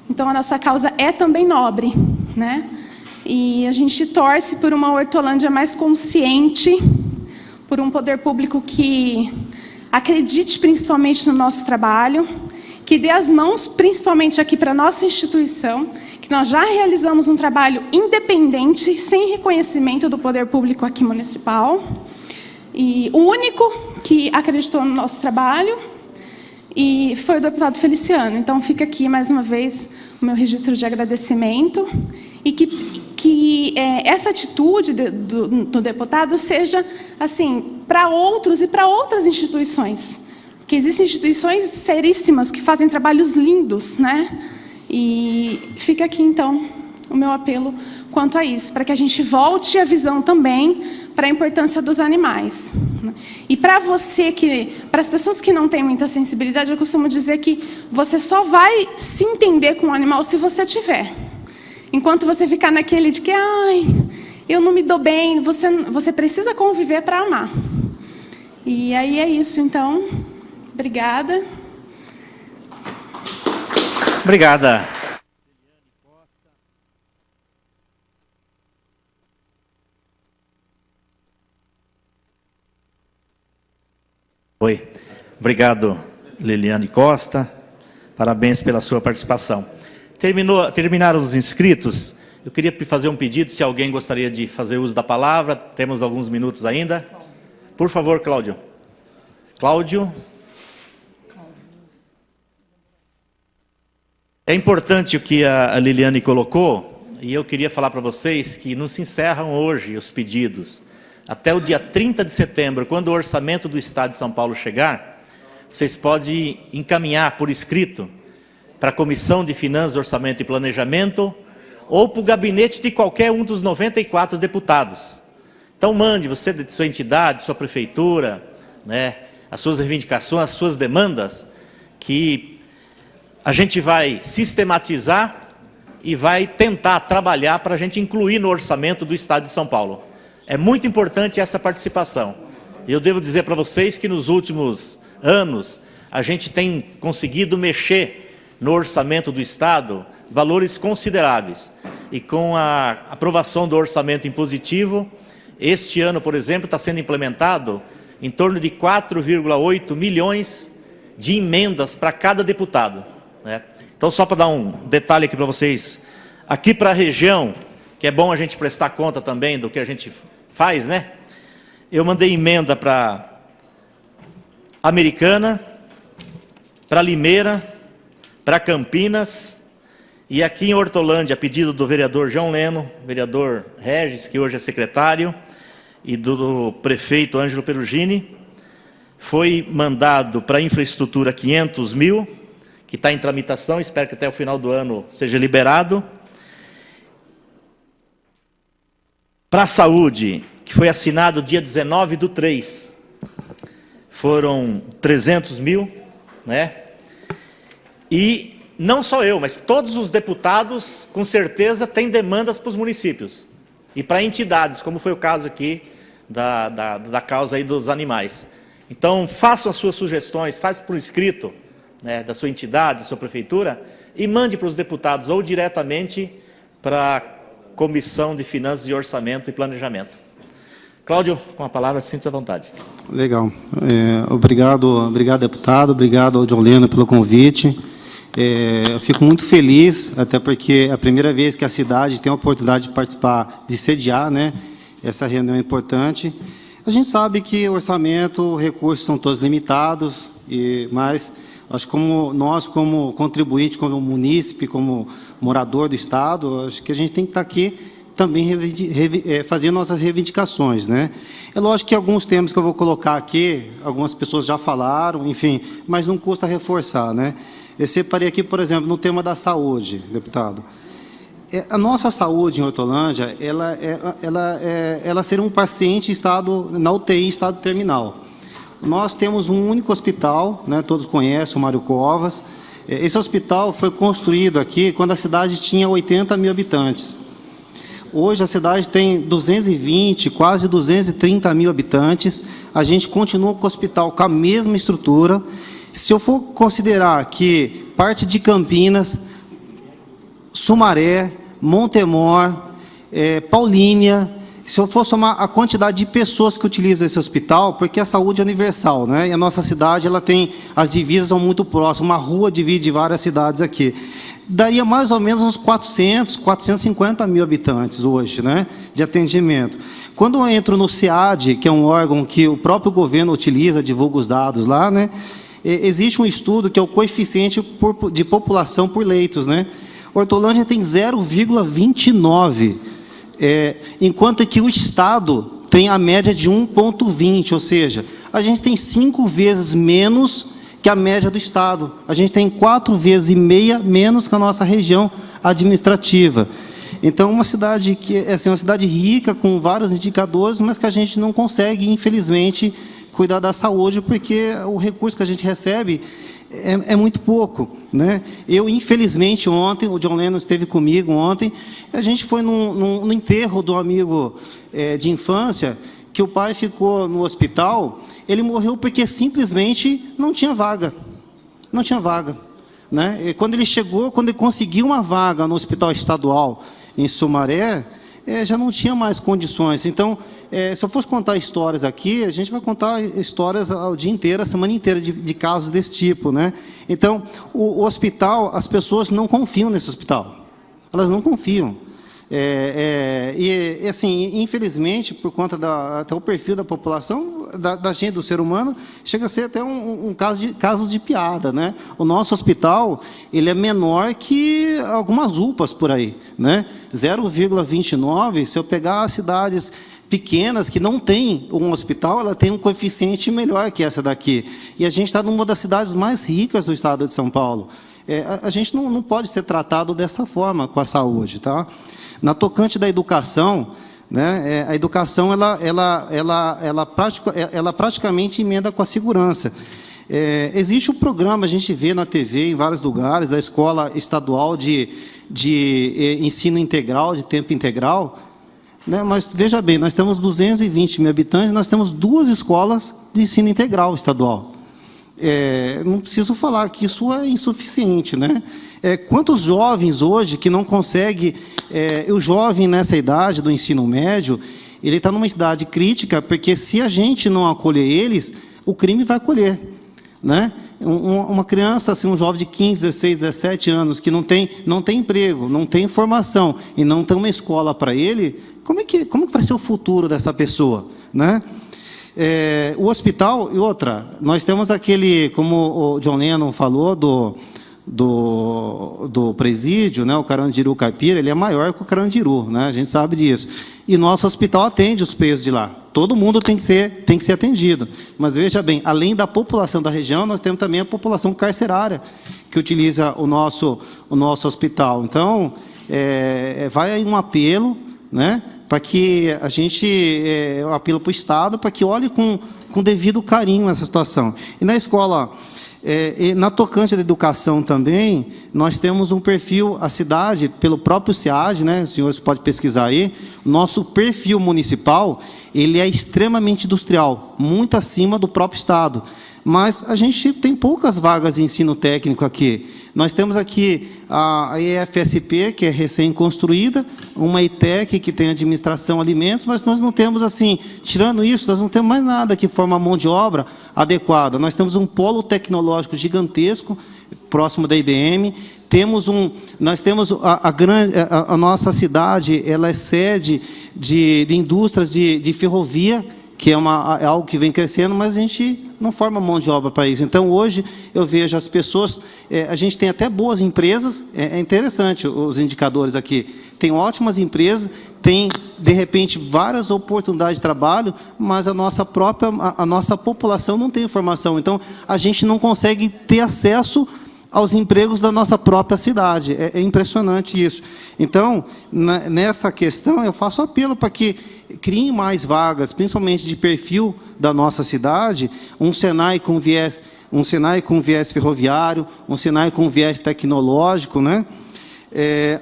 S14: Então, a nossa causa é também nobre, né? E a gente torce por uma Hortolândia mais consciente, por um poder público que acredite principalmente no nosso trabalho, que dê as mãos principalmente aqui para a nossa instituição, que nós já realizamos um trabalho independente, sem reconhecimento do poder público aqui municipal, e o único que acreditou no nosso trabalho e foi o deputado Feliciano. Então fica aqui mais uma vez o meu registro de agradecimento e que essa atitude do deputado seja assim para outros e para outras instituições, que existem instituições seríssimas que fazem trabalhos lindos, né? E fica aqui então o meu apelo quanto a isso, para que a gente volte a visão também para a importância dos animais. E para para as pessoas que não têm muita sensibilidade, eu costumo dizer que você só vai se entender com o animal se você tiver. Enquanto você ficar naquele de que, ai, eu não me dou bem, você precisa conviver para amar. E aí é isso, então. Obrigada.
S5: Obrigada. Oi. Obrigado, Liliane Costa. Parabéns pela sua participação. Terminaram os inscritos. Eu queria fazer um pedido, se alguém gostaria de fazer uso da palavra. Temos alguns minutos ainda. Por favor, Cláudio. Cláudio. É importante o que a Liliane colocou, e eu queria falar para vocês que não se encerram hoje os pedidos. Até o dia 30 de setembro, quando o orçamento do Estado de São Paulo chegar, vocês podem encaminhar por escrito para a Comissão de Finanças, Orçamento e Planejamento ou para o gabinete de qualquer um dos 94 deputados. Então mande você de sua entidade, sua prefeitura, né, as suas reivindicações, as suas demandas, que a gente vai sistematizar e vai tentar trabalhar para a gente incluir no orçamento do Estado de São Paulo. É muito importante essa participação. Eu devo dizer para vocês que nos últimos anos a gente tem conseguido mexer no orçamento do Estado valores consideráveis. E com a aprovação do orçamento impositivo, este ano, por exemplo, está sendo implementado em torno de 4,8 milhões de emendas para cada deputado, né? Então, só para dar um detalhe aqui para vocês, aqui para a região, que é bom a gente prestar conta também do que a gente faz, né? Eu mandei emenda para Americana, para Limeira, para Campinas e aqui em Hortolândia, a pedido do vereador João Leno, vereador Regis, que hoje é secretário, e do prefeito Ângelo Perugini, foi mandado para a infraestrutura 500 mil, que está em tramitação, espero que até o final do ano seja liberado. Para a saúde, que foi assinado dia 19/3, foram 300 mil, né? E não só eu, mas todos os deputados, com certeza, têm demandas para os municípios e para entidades, como foi o caso aqui da causa aí dos animais. Então, façam as suas sugestões, faça por escrito, né, da sua entidade, da sua prefeitura, e mande para os deputados ou diretamente para a Comissão de Finanças e Orçamento e Planejamento. Cláudio, com a palavra, sinta-se à vontade.
S15: Legal. Obrigado, deputado, obrigado ao João Leno pelo convite. Eu fico muito feliz, até porque é a primeira vez que a cidade tem a oportunidade de participar, de sediar, né, essa reunião importante. A gente sabe que o orçamento, recursos são todos limitados, mas acho que como contribuinte, como munícipe, como morador do Estado, acho que a gente tem que estar aqui também fazendo nossas reivindicações, né? É lógico que alguns temas que eu vou colocar aqui, algumas pessoas já falaram, enfim, mas não custa reforçar, né? Eu separei aqui, por exemplo, no tema da saúde, deputado. A nossa saúde em Hortolândia, ela seria um paciente em estado, na UTI, em estado terminal. Nós temos um único hospital, né, todos conhecem, o Mário Covas. Esse hospital foi construído aqui quando a cidade tinha 80 mil habitantes. Hoje a cidade tem 220, quase 230 mil habitantes. A gente continua com o hospital com a mesma estrutura. Se eu for considerar que parte de Campinas, Sumaré, Montemor, Paulínia, se eu for somar a quantidade de pessoas que utilizam esse hospital, porque a saúde é universal, né? E a nossa cidade, ela tem, as divisas são muito próximas, uma rua divide várias cidades aqui. Daria mais ou menos uns 400, 450 mil habitantes hoje, né, de atendimento. Quando eu entro no SEAD, que é um órgão que o próprio governo utiliza, divulga os dados lá, né, existe um estudo que é o coeficiente de população por leitos, né? Hortolândia tem 0,29, enquanto que o Estado tem a média de 1,20, ou seja, a gente tem 5 vezes menos que a média do Estado. A gente tem 4,5 vezes menos que a nossa região administrativa. Então, uma cidade que é assim, uma cidade rica, com vários indicadores, mas que a gente não consegue, infelizmente, cuidar da saúde, porque o recurso que a gente recebe é muito pouco, né? Eu, infelizmente, ontem, o João Leno esteve comigo ontem, a gente foi no enterro do amigo de infância, que o pai ficou no hospital, ele morreu porque simplesmente não tinha vaga. Não tinha vaga, né? E quando ele chegou, quando ele conseguiu uma vaga no hospital estadual em Sumaré, já não tinha mais condições. Então, se eu fosse contar histórias aqui, a gente vai contar histórias o dia inteiro, a semana inteira, de casos desse tipo, né? Então, o hospital, as pessoas não confiam nesse hospital. Elas não confiam. E assim, infelizmente, por conta até o perfil da população, da gente, do ser humano, chega a ser até um caso de piada, né? O nosso hospital, ele é menor que algumas UPAs por aí, né? 0,29, se eu pegar as cidades pequenas que não têm um hospital, ela tem um coeficiente melhor que essa daqui. E a gente está numa das cidades mais ricas do estado de São Paulo. A gente não pode ser tratado dessa forma com a saúde, tá? Na tocante da educação, né, a educação ela praticamente emenda com a segurança. Existe um programa, a gente vê na TV, em vários lugares, da Escola Estadual de Ensino Integral, de Tempo Integral, né, mas, veja bem, nós temos 220 mil habitantes, nós temos 2 escolas de ensino integral estadual. Não preciso falar que isso é insuficiente, né? Quantos jovens hoje que não conseguem... o jovem nessa idade do ensino médio, ele está numa idade crítica, porque se a gente não acolher eles, o crime vai colher, né? Uma criança, assim, um jovem de 15, 16, 17 anos, que não tem emprego, não tem formação, e não tem uma escola para ele, como é que vai ser o futuro dessa pessoa, né? O hospital, e outra, nós temos aquele, como o John Lennon falou, do presídio, né, o Carandiru Caipira, ele é maior que o Carandiru, né, a gente sabe disso. E nosso hospital atende os presos de lá. Todo mundo tem que ser atendido. Mas veja bem, além da população da região, nós temos também a população carcerária que utiliza o nosso hospital. Então, vai aí um apelo, né, para que a gente, eu apelo para o Estado, para que olhe com devido carinho essa situação. E na escola, na tocante da educação também, nós temos um perfil, a cidade, pelo próprio SEAD, né, os senhores podem pesquisar aí, nosso perfil municipal, ele é extremamente industrial, muito acima do próprio Estado. Mas a gente tem poucas vagas de ensino técnico aqui. Nós temos aqui a EFSP, que é recém-construída, uma ITEC, que tem administração alimentos, mas nós não temos, assim, tirando isso, nós não temos mais nada que forma mão de obra adequada. Nós temos um polo tecnológico gigantesco, próximo da IBM. Nós temos a nossa cidade, ela é sede de indústrias de ferrovia, que é algo que vem crescendo, mas a gente não forma mão de obra para isso. Então, hoje, eu vejo as pessoas, a gente tem até boas empresas, é interessante os indicadores aqui, tem ótimas empresas, tem, de repente, várias oportunidades de trabalho, mas a nossa população não tem informação. Então, a gente não consegue ter acesso aos empregos da nossa própria cidade. É impressionante isso. Então, nessa questão, eu faço apelo para que criem mais vagas, principalmente de perfil da nossa cidade, um Senai com viés ferroviário, um Senai com viés tecnológico, né?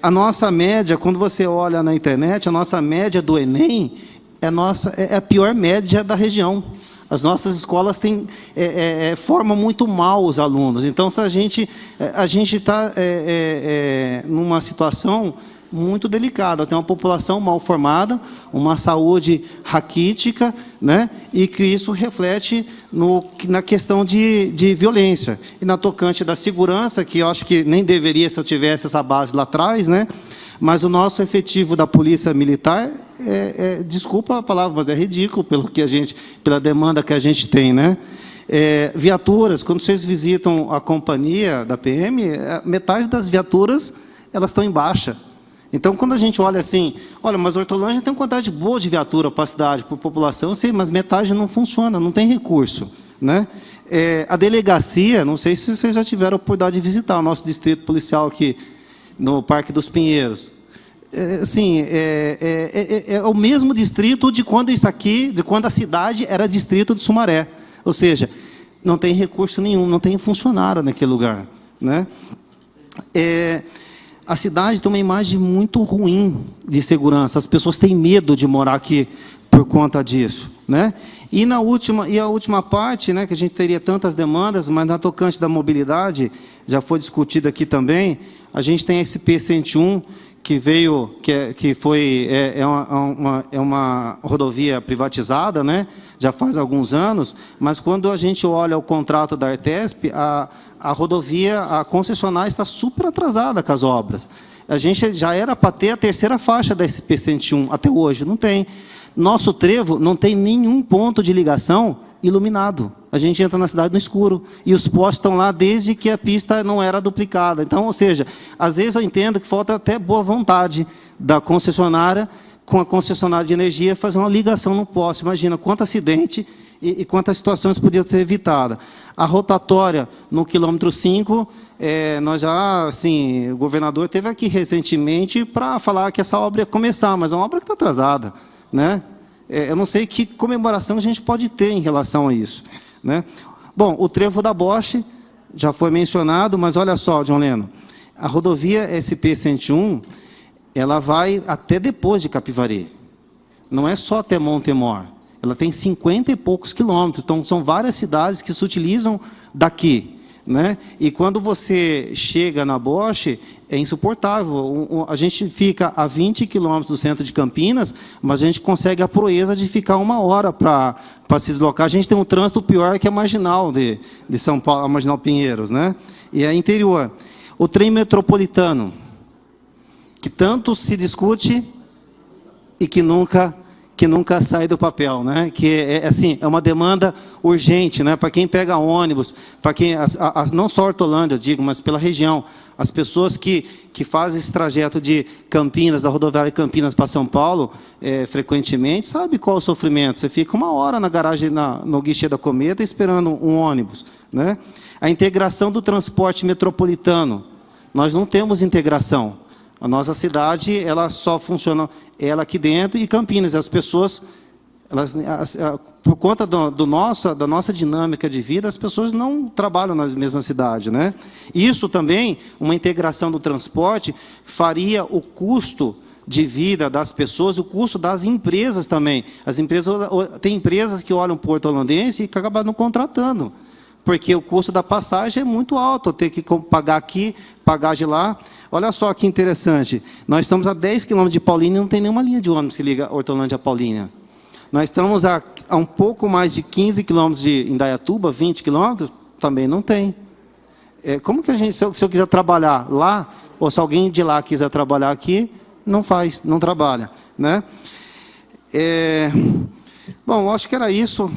S15: A nossa média, quando você olha na internet, a nossa média do Enem é a pior média da região. As nossas escolas formam muito mal os alunos. Então, se a gente está numa situação muito delicada, tem uma população mal formada, uma saúde raquítica, né? E que isso reflete na questão de violência. E na tocante da segurança, que eu acho que nem deveria se eu tivesse essa base lá atrás, né? Mas o nosso efetivo da Polícia Militar, desculpa a palavra, mas é ridículo pela demanda que a gente tem, né? Viaturas, quando vocês visitam a companhia da PM, metade das viaturas elas estão em baixa. Então, quando a gente olha assim, olha, mas Hortolândia tem uma quantidade boa de viatura para a cidade, para a população, eu sei, mas metade não funciona, não tem recurso, né? A delegacia, não sei se vocês já tiveram a oportunidade de visitar o nosso distrito policial aqui, no Parque dos Pinheiros. É o mesmo distrito de quando a cidade era distrito de Sumaré. Ou seja, não tem recurso nenhum, não tem funcionário naquele lugar, né? A cidade tem uma imagem muito ruim de segurança. As pessoas têm medo de morar aqui por conta disso, né? E a última parte, né, que a gente teria tantas demandas, mas na tocante da mobilidade, já foi discutido aqui também, a gente tem a SP-101, que veio, é uma rodovia privatizada, né? Já faz alguns anos, mas quando a gente olha o contrato da Artesp, a rodovia, a concessionária está super atrasada com as obras. A gente já era para ter a terceira faixa da SP-101, até hoje não tem. Nosso trevo não tem nenhum ponto de ligação iluminado. A gente entra na cidade no escuro. E os postes estão lá desde que a pista não era duplicada. Então, ou seja, às vezes eu entendo que falta até boa vontade da concessionária, com a concessionária de energia, fazer uma ligação no poste. Imagina quanto acidente e quantas situações podiam ser evitadas. A rotatória no quilômetro 5, nós já, assim, o governador esteve aqui recentemente para falar que essa obra ia começar, mas é uma obra que está atrasada, né? Eu não sei que comemoração a gente pode ter em relação a isso, né? Bom, o trevo da Bosch já foi mencionado, mas olha só, John Lennon, a rodovia SP-101, ela vai até depois de Capivari. Não é só até Montemor. Ela tem 50 e poucos quilômetros. Então, são várias cidades que se utilizam daqui, né? E quando você chega na Bosch, é insuportável. A gente fica a 20 quilômetros do centro de Campinas, mas a gente consegue a proeza de ficar 1 hora para se deslocar. A gente tem um trânsito pior que a Marginal de São Paulo, a Marginal Pinheiros, né? E é interior. O trem metropolitano, que tanto se discute e que nunca que nunca sai do papel, né? Que assim, é uma demanda urgente, né? Para quem pega ônibus, para quem não só Hortolândia, eu digo, mas pela região, as pessoas que fazem esse trajeto de Campinas, da rodoviária de Campinas para São Paulo, frequentemente, sabe qual é o sofrimento? Você fica 1 hora na garagem, no guichê da Cometa, esperando um ônibus, né? A integração do transporte metropolitano. Nós não temos integração. A nossa cidade, ela só funciona ela aqui dentro e Campinas. As pessoas, por conta da nossa dinâmica de vida, as pessoas não trabalham na mesma cidade, né? Isso também, uma integração do transporte, faria o custo de vida das pessoas, o custo das empresas também. Tem empresas que olham para o hortolandense e acabam não contratando, porque o custo da passagem é muito alto, eu tenho que pagar aqui, pagar de lá. Olha só que interessante, nós estamos a 10 quilômetros de Paulínia e não tem nenhuma linha de ônibus que liga Hortolândia a Paulínia. Nós estamos a um pouco mais de 15 quilômetros de Indaiatuba, 20 quilômetros, também não tem. Como que a gente, se eu quiser trabalhar lá, ou se alguém de lá quiser trabalhar aqui, não faz, não trabalha, né? Bom, acho que era isso.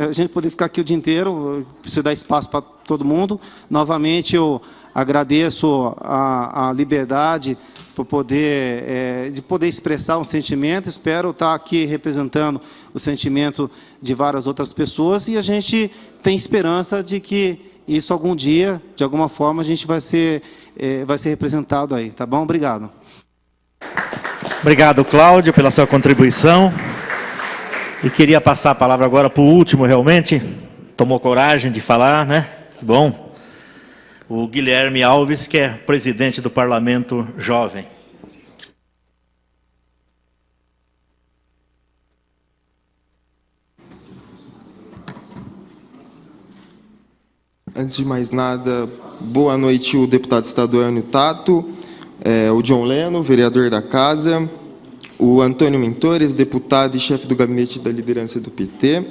S15: A gente poderia ficar aqui o dia inteiro, preciso dar espaço para todo mundo. Novamente, eu agradeço a liberdade de poder expressar um sentimento. Espero estar aqui representando o sentimento de várias outras pessoas e a gente tem esperança de que isso algum dia, de alguma forma, a gente vai ser representado aí. Tá bom? Obrigado.
S5: Obrigado, Cláudio, pela sua contribuição. E queria passar a palavra agora para o último, realmente. Tomou coragem de falar, né? Bom. O Guilherme Alves, que é presidente do Parlamento Jovem.
S16: Antes de mais nada, boa noite, o deputado estadual Enio Tato, o John Leno, vereador da Casa, o Antônio Mentores, deputado e chefe do gabinete da liderança do PT,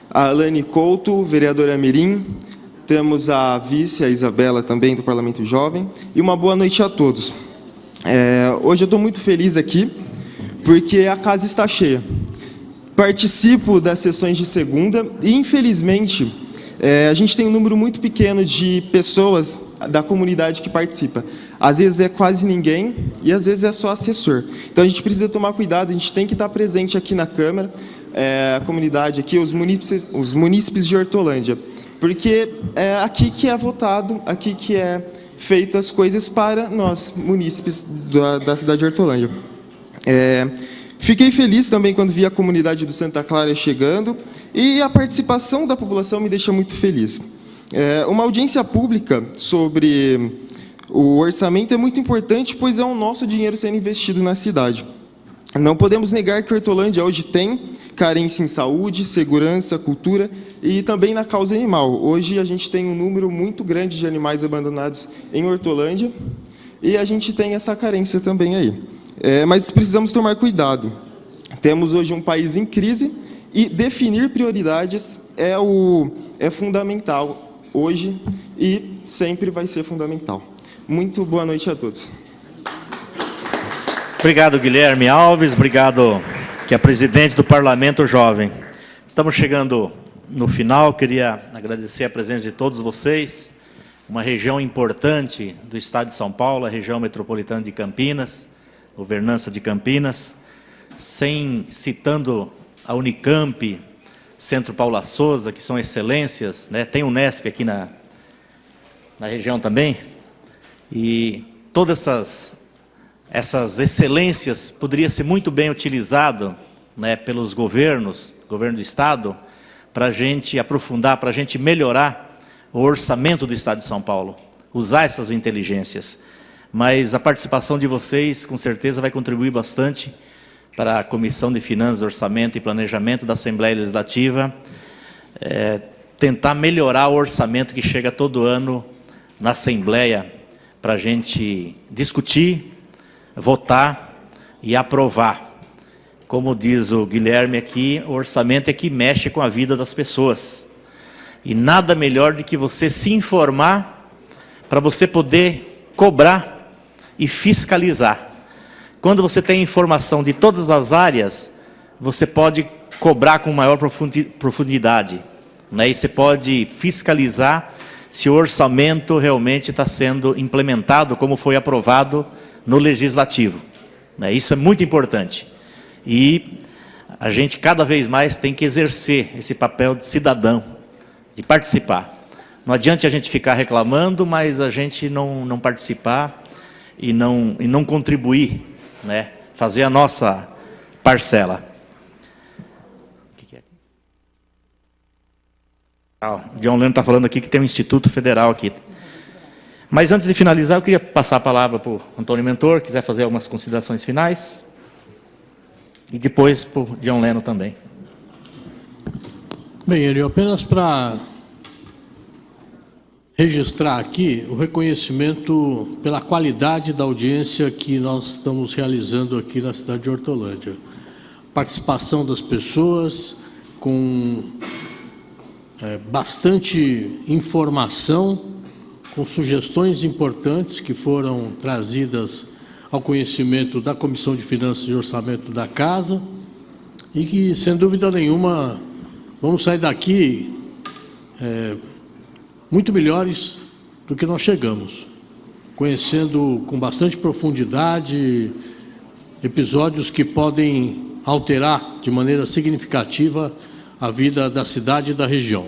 S16: a Alane Couto, vereadora Mirim, temos a vice, a Isabela, também do Parlamento Jovem, e uma boa noite a todos. Hoje eu estou muito feliz aqui, porque a casa está cheia. Participo das sessões de segunda e, infelizmente, a gente tem um número muito pequeno de pessoas da comunidade que participa. Às vezes é quase ninguém e às vezes é só assessor. Então a gente precisa tomar cuidado, a gente tem que estar presente aqui na Câmara, a comunidade aqui, os munícipes de Hortolândia, porque é aqui que é votado, aqui que é feito as coisas para nós, munícipes da cidade de Hortolândia. Fiquei feliz também quando vi a comunidade do Santa Clara chegando e a participação da população me deixa muito feliz. Uma audiência pública sobre o orçamento é muito importante, pois é o nosso dinheiro sendo investido na cidade. Não podemos negar que Hortolândia hoje tem carência em saúde, segurança, cultura e também na causa animal. Hoje a gente tem um número muito grande de animais abandonados em Hortolândia e a gente tem essa carência também aí. Mas precisamos tomar cuidado. Temos hoje um país em crise e definir prioridades é fundamental hoje e sempre vai ser fundamental. Muito boa noite a todos.
S5: Obrigado, Guilherme Alves. Obrigado, que é presidente do Parlamento Jovem. Estamos chegando no final. Queria agradecer a presença de todos vocês. Uma região importante do estado de São Paulo, a região metropolitana de Campinas, governança de Campinas, citando a Unicamp, Centro Paula Souza, que são excelências, né? Tem o Unesp aqui na região também, e todas essas excelências poderiam ser muito bem utilizadas, né, pelos governos, governo do Estado, para a gente aprofundar, para a gente melhorar o orçamento do Estado de São Paulo, usar essas inteligências. Mas a participação de vocês, com certeza, vai contribuir bastante para a Comissão de Finanças, Orçamento e Planejamento da Assembleia Legislativa, tentar melhorar o orçamento que chega todo ano na Assembleia, para a gente discutir, votar e aprovar. Como diz o Guilherme aqui, o orçamento é que mexe com a vida das pessoas. E nada melhor do que você se informar para você poder cobrar e fiscalizar. Quando você tem informação de todas as áreas, você pode cobrar com maior profundidade, né? E você pode fiscalizar se o orçamento realmente está sendo implementado como foi aprovado no Legislativo, né? Isso é muito importante. E a gente cada vez mais tem que exercer esse papel de cidadão, de participar. Não adianta a gente ficar reclamando, mas a gente não participar e não contribuir, né? Fazer a nossa parcela. O John Leno está falando aqui que tem um Instituto Federal aqui. Mas antes de finalizar, eu queria passar a palavra para o Antônio Mentor, quiser fazer algumas considerações finais. E depois para o John Leno também.
S9: Bem, Enio, apenas para registrar aqui o reconhecimento pela qualidade da audiência que nós estamos realizando aqui na cidade de Hortolândia. Participação das pessoas com bastante informação, com sugestões importantes que foram trazidas ao conhecimento da Comissão de Finanças e Orçamento da Casa e que, sem dúvida nenhuma, vamos sair daqui muito melhores do que nós chegamos, conhecendo com bastante profundidade episódios que podem alterar de maneira significativa a vida da cidade e da região.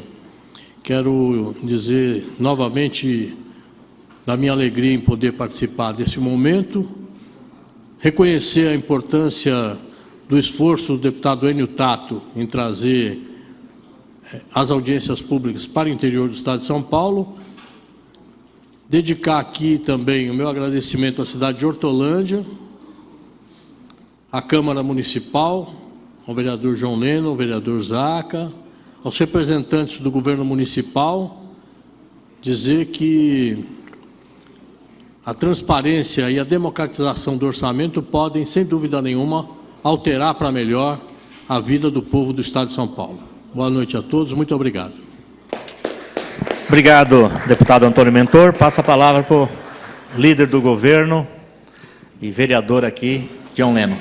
S9: Quero dizer novamente da minha alegria em poder participar desse momento, reconhecer a importância do esforço do deputado Enio Tato em trazer as audiências públicas para o interior do estado de São Paulo, dedicar aqui também o meu agradecimento à cidade de Hortolândia, à Câmara Municipal, ao vereador João Leno, ao vereador Zaca, aos representantes do governo municipal, dizer que a transparência e a democratização do orçamento podem, sem dúvida nenhuma, alterar para melhor a vida do povo do estado de São Paulo. Boa noite a todos, muito obrigado.
S5: Obrigado, deputado Antônio Mentor. Passa a palavra para o líder do governo e vereador aqui, John Leno.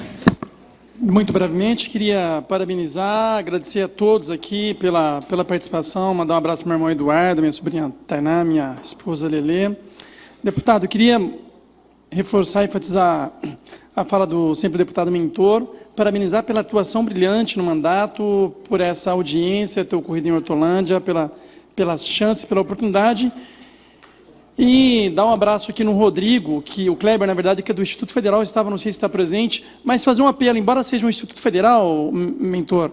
S11: Muito brevemente, queria parabenizar, agradecer a todos aqui pela participação, mandar um abraço para meu irmão Eduardo, minha sobrinha Tainá, minha esposa Lelê. Deputado, queria reforçar e enfatizar a fala do sempre deputado Mentor, parabenizar pela atuação brilhante no mandato, por essa audiência ter ocorrido em Hortolândia, pela chance, pela oportunidade. E dar um abraço aqui no Rodrigo, que o Kleber, na verdade, que é do Instituto Federal, estava, não sei se está presente, mas fazer um apelo, embora seja um Instituto Federal, Mentor,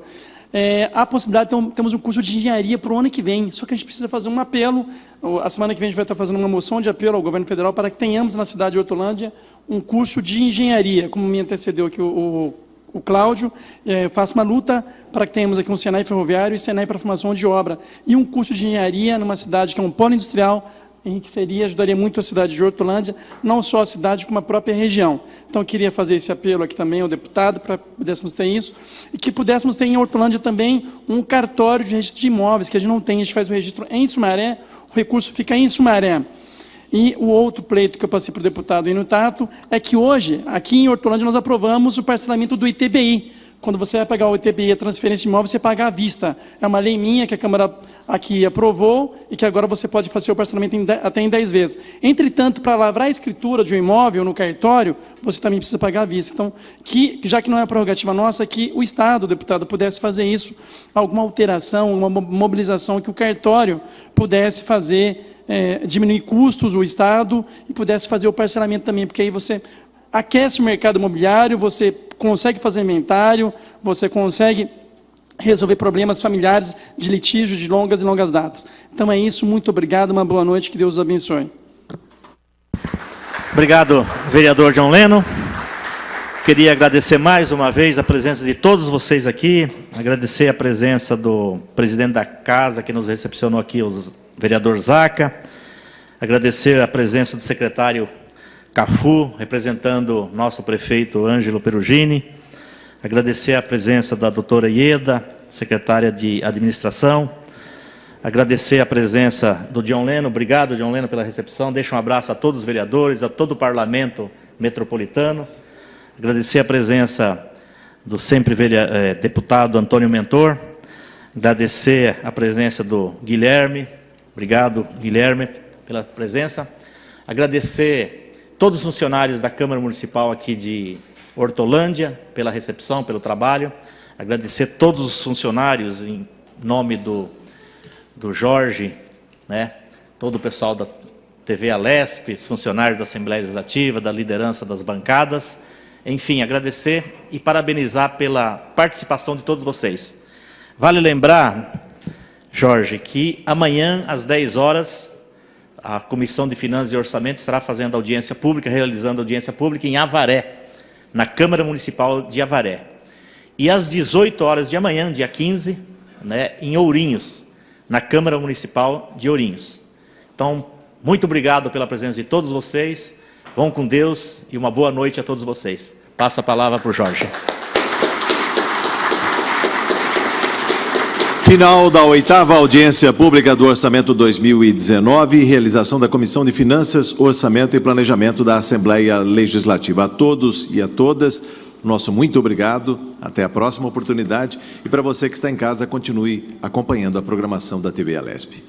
S11: há a possibilidade de termos um curso de engenharia para o ano que vem, só que a gente precisa fazer um apelo. A semana que vem a gente vai estar fazendo uma moção de apelo ao governo federal para que tenhamos na cidade de Hortolândia um curso de engenharia, como me antecedeu aqui o Cláudio, faço uma luta para que tenhamos aqui um Senai ferroviário e Senai para formação de obra, e um curso de engenharia numa cidade que é um polo industrial, enriqueceria, ajudaria muito a cidade de Hortolândia, não só a cidade, como a própria região. Então, eu queria fazer esse apelo aqui também ao deputado, para que pudéssemos ter isso, e que pudéssemos ter em Hortolândia também um cartório de registro de imóveis, que a gente não tem, a gente faz o registro em Sumaré, o recurso fica em Sumaré. E o outro pleito que eu passei para o deputado Enio Tato é que hoje, aqui em Hortolândia, nós aprovamos o parcelamento do ITBI. Quando você vai pagar o ITBI, a transferência de imóvel, você paga à vista. É uma lei minha que a Câmara aqui aprovou e que agora você pode fazer o parcelamento até em 10 vezes. Entretanto, para lavrar a escritura de um imóvel no cartório, você também precisa pagar à vista. Então, já que não é prerrogativa nossa, que o Estado, o deputado, pudesse fazer isso, alguma alteração, uma mobilização, que o cartório pudesse fazer, diminuir custos, o Estado, e pudesse fazer o parcelamento também, porque aí você aquece o mercado imobiliário, você consegue fazer inventário, você consegue resolver problemas familiares de litígio de longas e longas datas. Então é isso, muito obrigado, uma boa noite, que Deus os abençoe.
S5: Obrigado, vereador John Leno. Queria agradecer mais uma vez a presença de todos vocês aqui, agradecer a presença do presidente da casa que nos recepcionou aqui, o vereador Zaca, agradecer a presença do secretário Cafu, representando nosso prefeito Ângelo Perugini, agradecer a presença da doutora Ieda, secretária de administração, agradecer a presença do John Leno. Obrigado, John Leno, pela recepção. Deixo um abraço a todos os vereadores, a todo o parlamento metropolitano, agradecer a presença do sempre deputado Antônio Mentor, agradecer a presença do Guilherme, obrigado, Guilherme, pela presença, agradecer todos os funcionários da Câmara Municipal aqui de Hortolândia, pela recepção, pelo trabalho, agradecer todos os funcionários, em nome do Jorge, né, todo o pessoal da TV Alesp, os funcionários da Assembleia Legislativa, da liderança das bancadas, enfim, agradecer e parabenizar pela participação de todos vocês. Vale lembrar, Jorge, que amanhã, às 10 horas, a Comissão de Finanças e Orçamento estará fazendo audiência pública, realizando audiência pública em Avaré, na Câmara Municipal de Avaré. E às 18 horas de amanhã, dia 15, né, em Ourinhos, na Câmara Municipal de Ourinhos. Então, muito obrigado pela presença de todos vocês. Vão com Deus e uma boa noite a todos vocês. Passo a palavra para o Jorge.
S1: Final da 8ª audiência pública do Orçamento 2019, realização da Comissão de Finanças, Orçamento e Planejamento da Assembleia Legislativa. A todos e a todas, nosso muito obrigado, até a próxima oportunidade. E para você que está em casa, continue acompanhando a programação da TV Alesp.